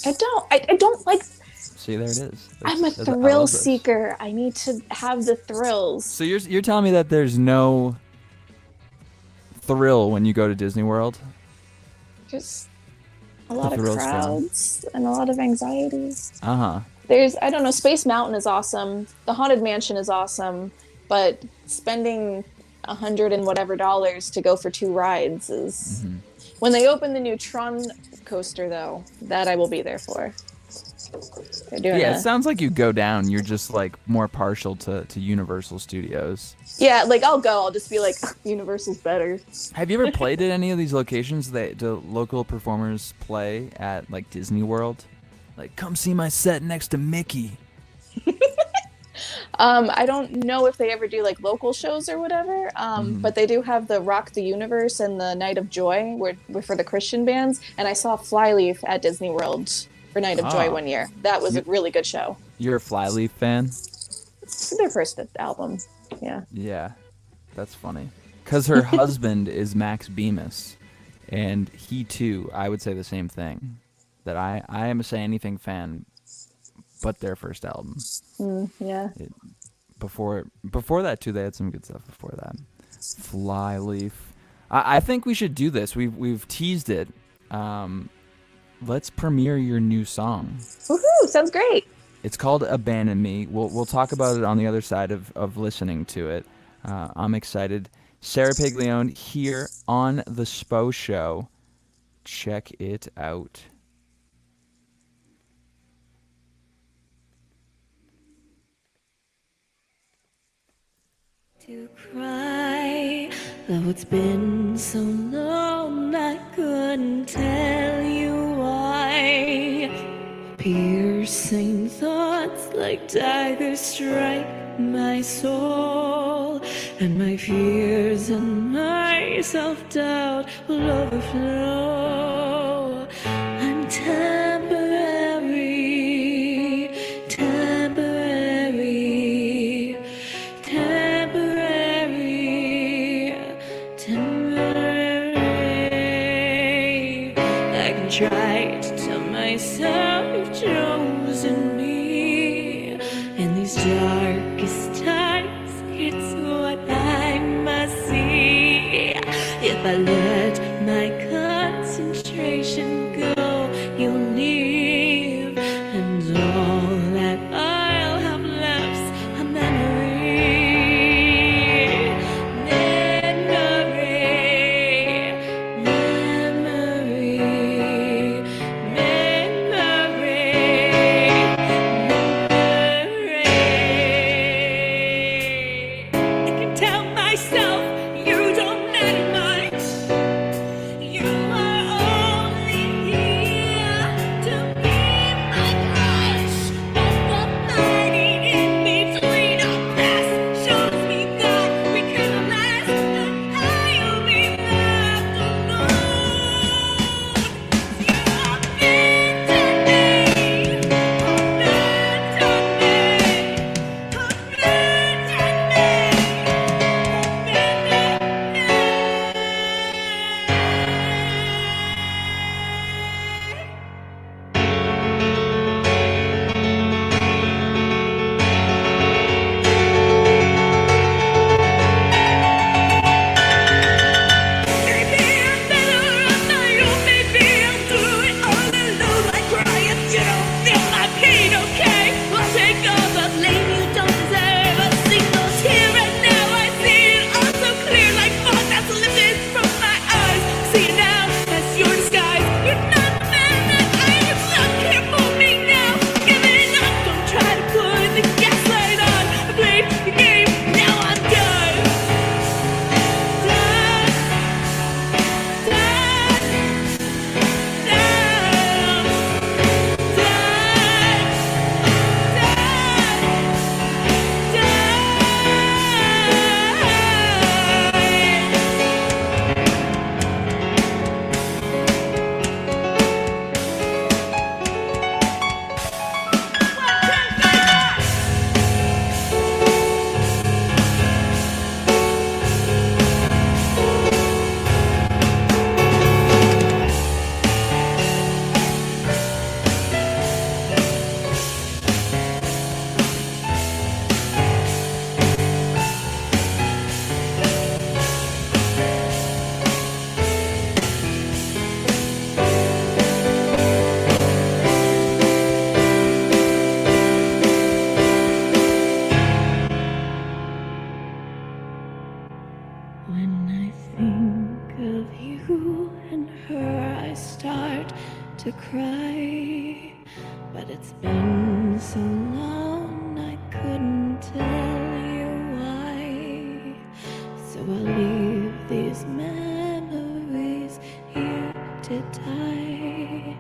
I don't like. See, there it is. I'm a thrill seeker. I need to have the thrills. So you're telling me that there's no thrill when you go to Disney World? Just a lot of crowds and a lot of anxiety. Uh-huh. I don't know, Space Mountain is awesome. The Haunted Mansion is awesome, but spending $100 and whatever to go for 2 rides is... Mm-hmm. When they open the new Tron coaster, though, that I will be there for. They're doing Yeah, it sounds like you go down. You're just like more partial to Universal Studios. yeah, like I'll go. I'll just be like, Universal's better. Have you ever played at any of these locations that the local performers play at, like Disney World? Like, come see my set next to Mickey. I don't know if they ever do like local shows or whatever, but they do have the Rock the Universe and the Night of Joy where for the Christian bands. And I saw Flyleaf at Disney World for Night of Joy one year. That was a really good show. You're a Flyleaf fan? It's their first album. Yeah. Yeah, that's funny. Because her husband is Max Bemis, and he too, I would say the same thing. That I am a Say Anything fan, but their first album. Yeah. Before that too, they had some good stuff before that. Flyleaf. I think we should do this. We've teased it. Let's premiere your new song. Woohoo! Sounds great. It's called Abandon Me. We'll talk about it on the other side of listening to it. I'm excited. Sarah Paglione here on the Spo Show. Check it out. To cry, though it's been so long, I couldn't tell you why. Piercing thoughts like daggers strike my soul, and my fears and my self-doubt will overflow. I'm temporary, temporary, temporary, temporary. I can try to tell myself you've chosen me in these darkest times. It's what I must see. If I let my concentration go, you'll leave, and all that I'll have left's a memory. Memory, memory, memory. I can tell myself you don't matter much. You are only here cry, but it's been so long I couldn't tell you why. So I'll leave these memories here to die,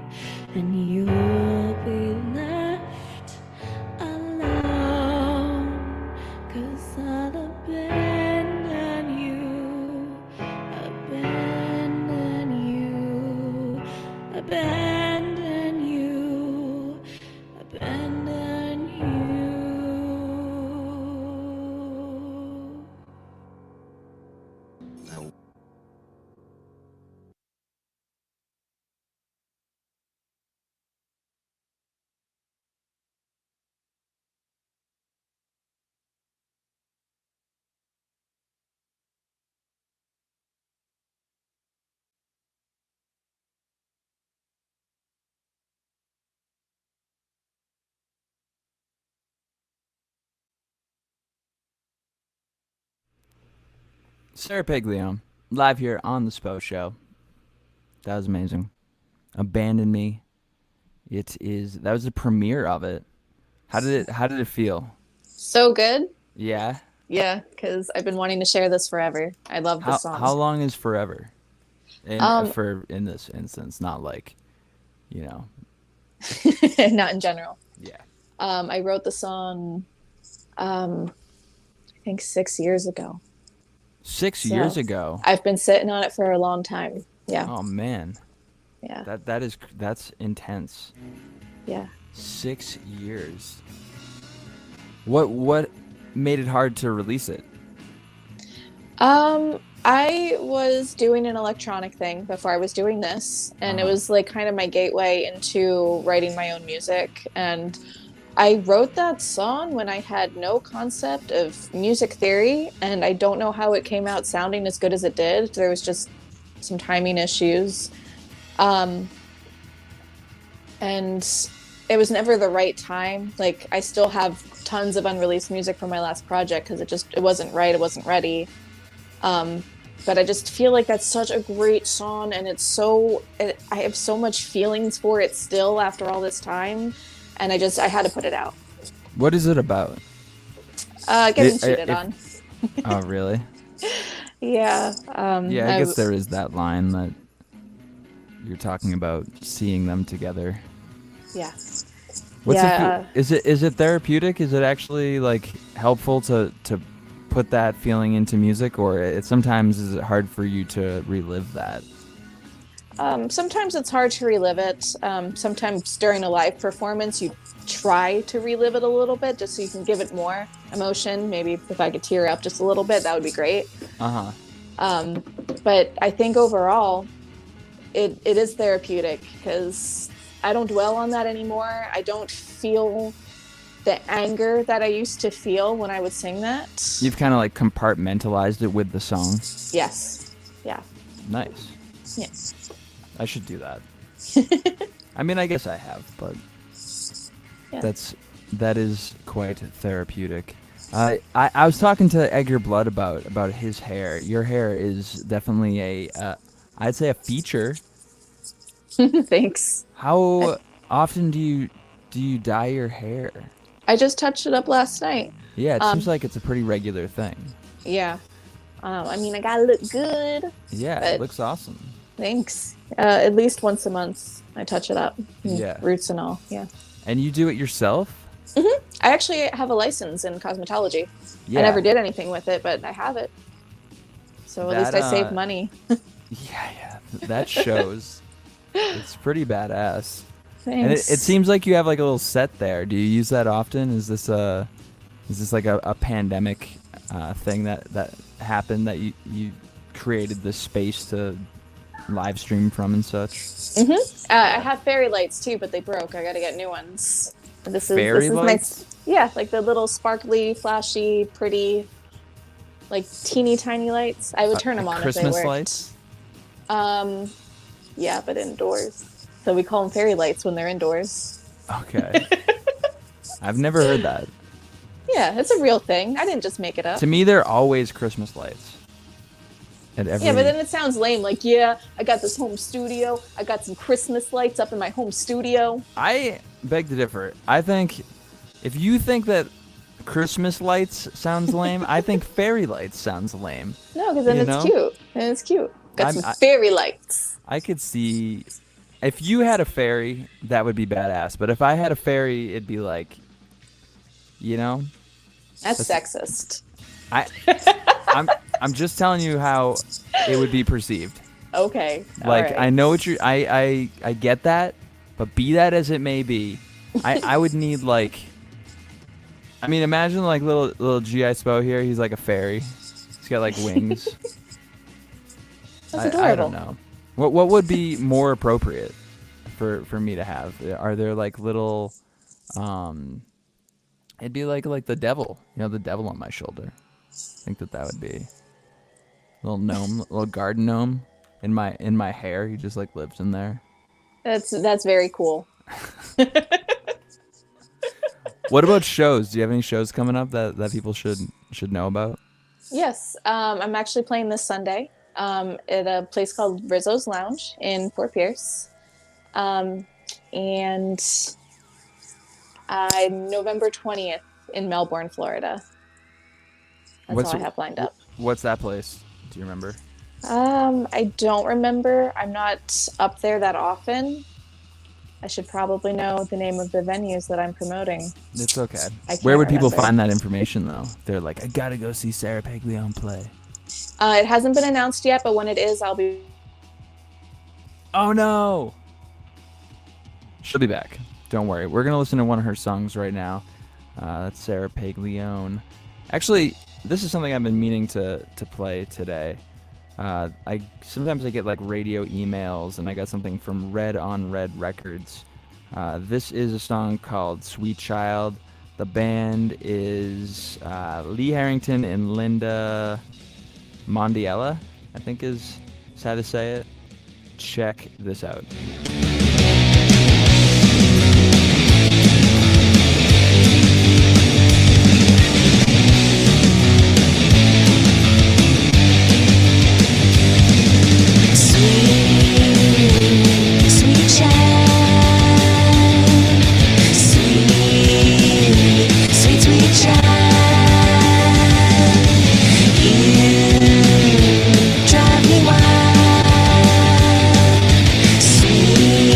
and you'll be left alone, 'cause I'll abandon you, abandon you, abandon you, abandon you. Sarah Paglione, live here on the Spo Show. That was amazing. Abandon Me. That was the premiere of it. How did it feel? So good. Yeah. Yeah, because I've been wanting to share this forever. I love this song. How long is forever? In this instance, not like, you know. Not in general. Yeah. I wrote the song, I think 6 years ago. 6 years ago. I've been sitting on it for a long time. Yeah. Oh man. Yeah. That's intense. Yeah. 6 years. What made it hard to release it? I was doing an electronic thing before I was doing this, and it was like kind of my gateway into writing my own music. And I wrote that song when I had no concept of music theory, and I don't know how it came out sounding as good as it did. There was just some timing issues. And it was never the right time. Like, I still have tons of unreleased music from my last project because it wasn't right, it wasn't ready. But I just feel like that's such a great song, and I have so much feelings for it still after all this time, and I had to put it out. What is it about? Getting cheated on. Oh, really? Yeah. Yeah, I guess there is that line that you're talking about, seeing them together. Yeah. Is it therapeutic? Is it actually like helpful to put that feeling into music, or sometimes is it hard for you to relive that? Sometimes it's hard to relive it. Sometimes during a live performance, you try to relive it a little bit just so you can give it more emotion. Maybe if I could tear up just a little bit, that would be great. But I think overall, it is therapeutic because I don't dwell on that anymore. I don't feel the anger that I used to feel when I would sing that. You've kind of like compartmentalized it with the song. Yes. Yeah. Nice. Yes. I should do that. I mean, I guess I have, but yeah. that is quite therapeutic. I was talking to Edgar Blood about his hair. Your hair is definitely I'd say a feature. Thanks. How often do you dye your hair? I just touched it up last night. Yeah, it seems like it's a pretty regular thing. Yeah. I mean, I gotta look good. Yeah, it looks awesome. Thanks. At least once a month, I touch it up. Yeah. Roots and all. Yeah. And you do it yourself? Mm-hmm. I actually have a license in cosmetology. Yeah. I never did anything with it, but I have it. So at least I save money. Yeah. That shows. It's pretty badass. Thanks. And it seems like you have like a little set there. Do you use that often? Is this like a pandemic thing that happened that you created this space to live stream from and such? Mm-hmm. I have fairy lights too, but they broke. I gotta get new ones. Fairy lights? Yeah, like the little sparkly, flashy, pretty, like teeny tiny lights. I would turn them on Christmas if they lights? Yeah, but indoors. So we call them fairy lights when they're indoors. Okay. I've never heard that. Yeah, it's a real thing. I didn't just make it up. To me, they're always Christmas lights. at every. Yeah, but then it sounds lame. Like, yeah, I got this home studio. I got some Christmas lights up in my home studio. I beg to differ. I think if you think that Christmas lights sounds lame, I think fairy lights sounds lame. No, because then You it's know? cute. And it's cute. Got I'm- some fairy lights. I could see if you had a fairy, that would be badass. But if I had a fairy, it'd be like, you know, That's sexist. I'm just telling you how it would be perceived. Okay. all Like right. I know what you I get that, but be that as it may be, I would need like. I mean, imagine like little G.I. Spo here. He's like a fairy. He's got like wings. That's adorable. I don't know. What would be more appropriate for me to have? Are there like little it'd be like the devil, the devil on my shoulder. I think that would be little gnome, little garden gnome in my hair. He just like lives in there. That's very cool. What about shows? Do you have any shows coming up that people should know about? Yes, I'm actually playing this Sunday at a place called Rizzo's Lounge in Fort Pierce. And November 20th in Melbourne, Florida. That's all I have lined up. What's that place? Do you remember? I don't remember. I'm not up there that often. I should probably know the name of the venues that I'm promoting. It's okay. I can't Where would people remember. find that information though? They're like, I gotta go see Sarah Paglione play. It hasn't been announced yet, but when it is, I'll be... Oh no! She'll be back. Don't worry. We're gonna listen to one of her songs right now. That's Sarah Paglione. Actually, this is something I've been meaning to play today. Sometimes I get like radio emails, and I got something from Red on Red Records. This is a song called "Sweet Child." The band is Lee Harrington and Linda Mondiella, I think is how to say it. Check this out. Sweet child, sweet child, you drive me wild. Sweet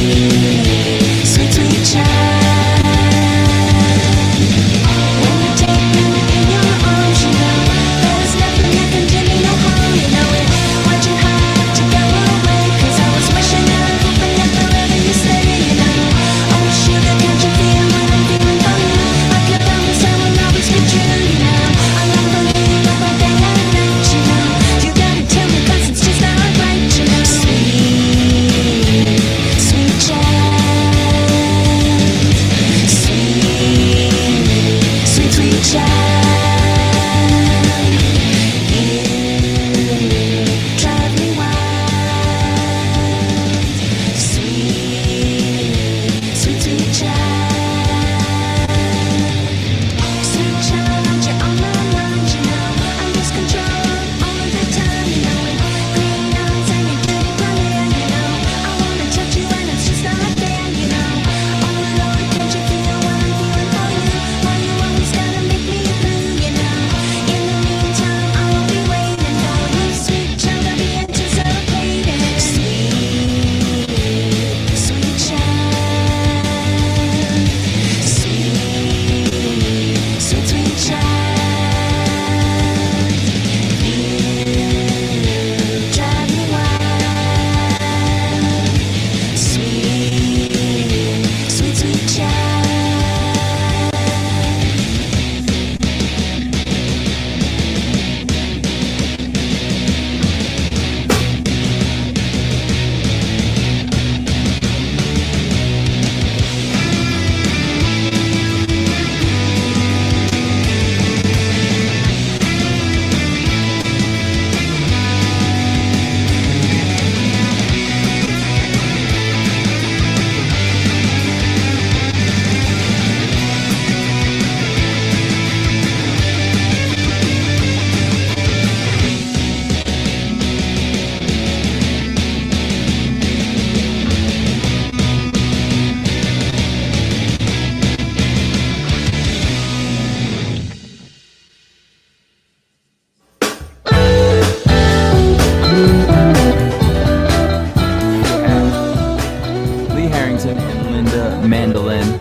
mandolin.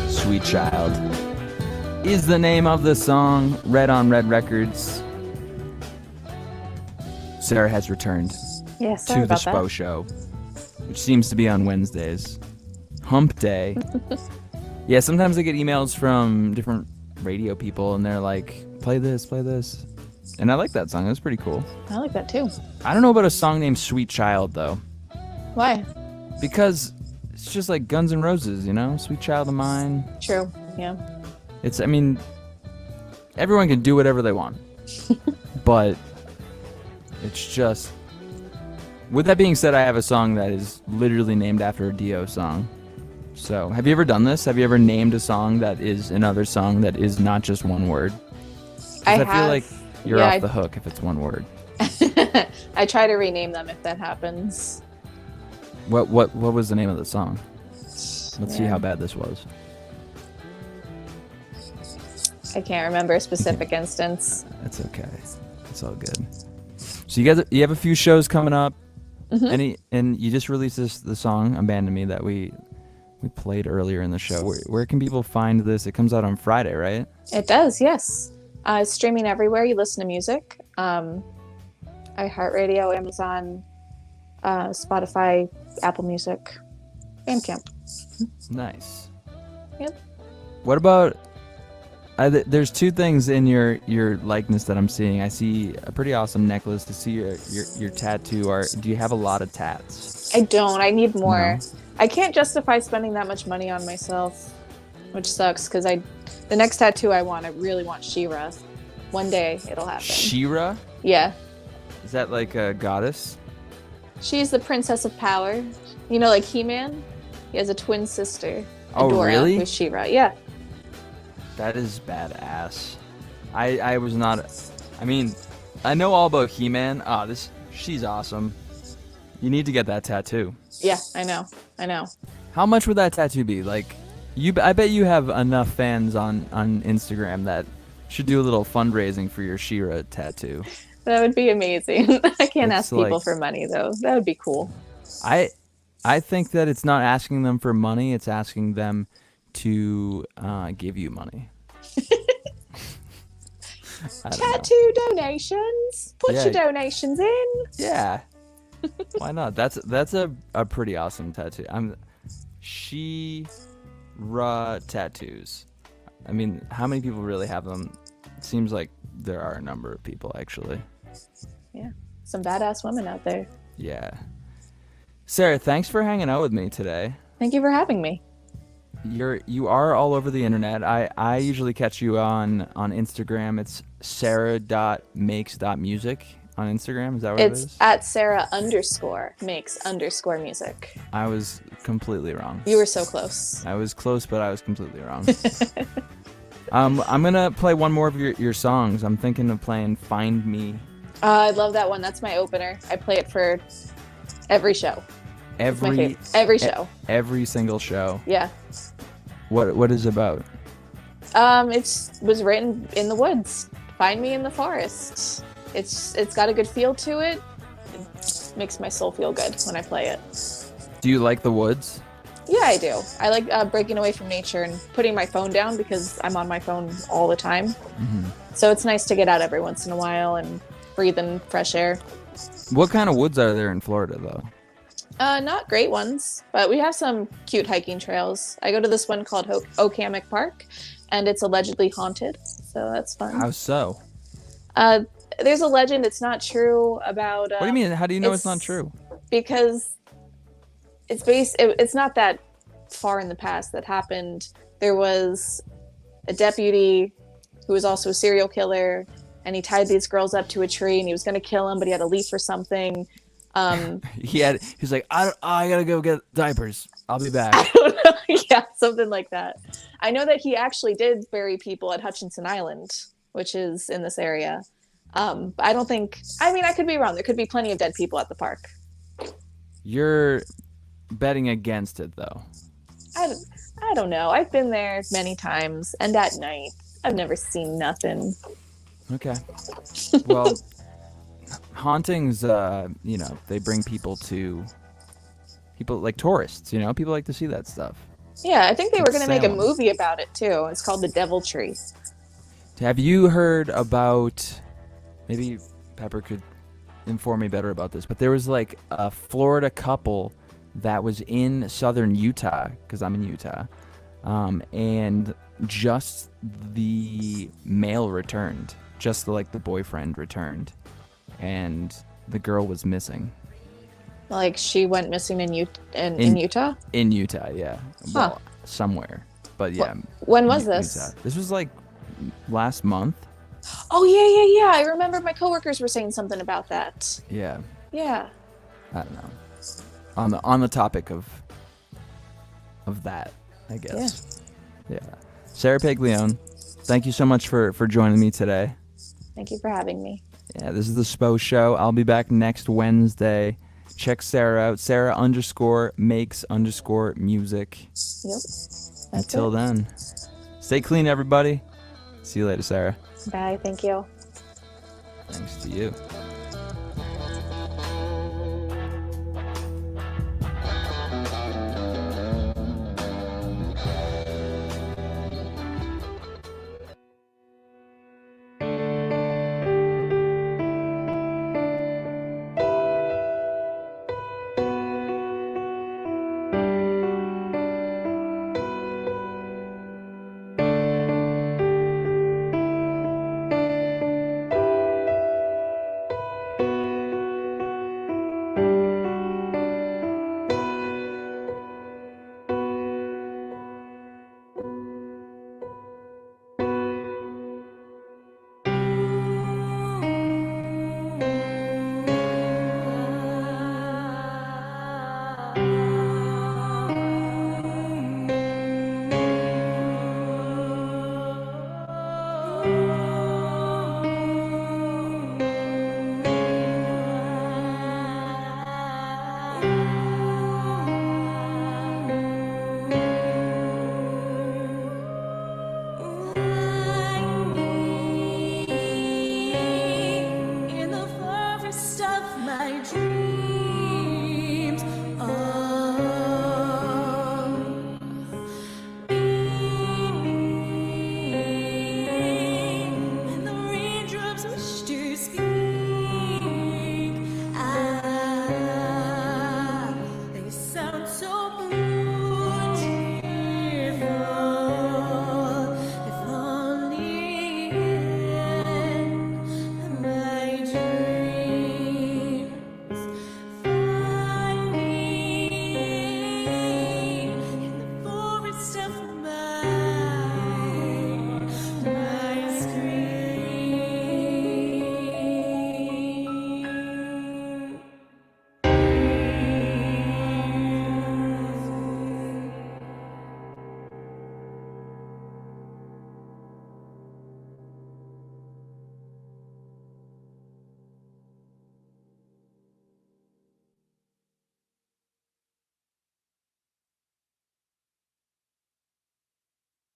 Sweet Child is the name of the song. Red on Red Records. Sarah has returned Yes, to the Spo Show, which seems to be on Wednesdays. Hump Day. Yeah, sometimes I get emails from different radio people, and they're like, play this, play this. And I like that song. It was pretty cool. I like that too. I don't know about a song named Sweet Child, though. Why? Because it's just like Guns N' Roses, you know? Sweet Child of Mine. True. Yeah. I mean, everyone can do whatever they want. But it's just... With that being said, I have a song that is literally named after a Dio song. So, have you ever done this? Have you ever named a song that is another song that is not just one word? 'Cause I feel like you're off the hook if it's one word. I try to rename them if that happens. What was the name of the song? Let's see how bad this was. I can't remember a specific instance. That's okay. It's all good. So you have a few shows coming up. Mm-hmm. And you just released the song "Abandon Me" that we played earlier in the show. Where can people find this? It comes out on Friday, right? It does, yes. It's streaming everywhere you listen to music. iHeartRadio, Amazon, Spotify, Apple Music, Bandcamp. Nice. Yep. What about... there's two things in your likeness that I'm seeing. I see a pretty awesome necklace. To see your tattoo art. Do you have a lot of tats? I don't. I need more. No. I can't justify spending that much money on myself, which sucks because the next tattoo I really want She-Ra. One day it'll happen. She-Ra? Yeah. Is that like a goddess? She's the princess of power. You know, like He-Man? He has a twin sister. Oh, Adora, really? who's She-Ra. Yeah. That is badass. I was not... I mean, I know all about He-Man. She's awesome. You need to get that tattoo. Yeah, I know. How much would that tattoo be? Like, I bet you have enough fans on Instagram that should do a little fundraising for your She-Ra tattoo. That would be amazing. I can't ask people like, for money, though. That would be cool. I think that it's not asking them for money. It's asking them to give you money. Tattoo donations. Put your donations in. Yeah. Why not? That's a pretty awesome tattoo. She-Ra tattoos. I mean, how many people really have them? It seems like there are a number of people, actually. Yeah. Some badass women out there. Yeah. Sarah, thanks for hanging out with me today. Thank you for having me. You are all over the internet. I usually catch you on Instagram. It's sarah.makes.music on Instagram. Is that what it is? It's at Sarah_makes_music. I was completely wrong. You were so close. I was close, but I was completely wrong. I'm gonna play one more of your songs. I'm thinking of playing "Find Me." I love that one. That's my opener. I play it for every show. Every show. Every single show. Yeah. What is it about? It was written in the woods. Find me in the forest. It's got a good feel to it. It makes my soul feel good when I play it. Do you like the woods? Yeah, I do. I like breaking away from nature and putting my phone down because I'm on my phone all the time. Mm-hmm. So it's nice to get out every once in a while and breathe in fresh air. What kind of woods are there in Florida, though? Not great ones, but we have some cute hiking trails. I go to this one called Okamic Park, and it's allegedly haunted, so that's fun. How so? There's a legend. It's not true about... what do you mean? How do you know it's not true? Because it's not that far in the past that happened. There was a deputy who was also a serial killer, and he tied these girls up to a tree, and he was going to kill them, but he had to leave for something. He's like, I gotta go get diapers. I'll be back. I don't know. Yeah, something like that. I know that he actually did bury people at Hutchinson Island, which is in this area. I don't think... I mean, I could be wrong. There could be plenty of dead people at the park. You're betting against it, though. I don't know. I've been there many times, and at night, I've never seen nothing. Okay. Well, hauntings, they bring people like tourists, people like to see that stuff. Yeah, I think they were going to make a Salem. movie about it too. It's called The Devil Tree. Have you heard about? Maybe Pepper could inform me better about this, but there was like a Florida couple that was in southern Utah, because I'm in Utah, and just the male returned, just like the boyfriend returned, and the girl was missing. Like she went missing in In- Utah? In Utah, yeah. Well, somewhere, but yeah. When was this? Utah. This was like last month. Oh, yeah. I remember my coworkers were saying something about that. Yeah, Yeah. I don't know. On the topic of that, I guess. Yeah. Sarah Paglione, thank you so much for joining me today. Thank you for having me. Yeah, this is the Spo Show. I'll be back next Wednesday. Check Sarah out. Sarah_makes_music. Yep. That's Until it. then, stay clean, everybody. See you later, Sarah. Bye. Thank you. Thanks to you.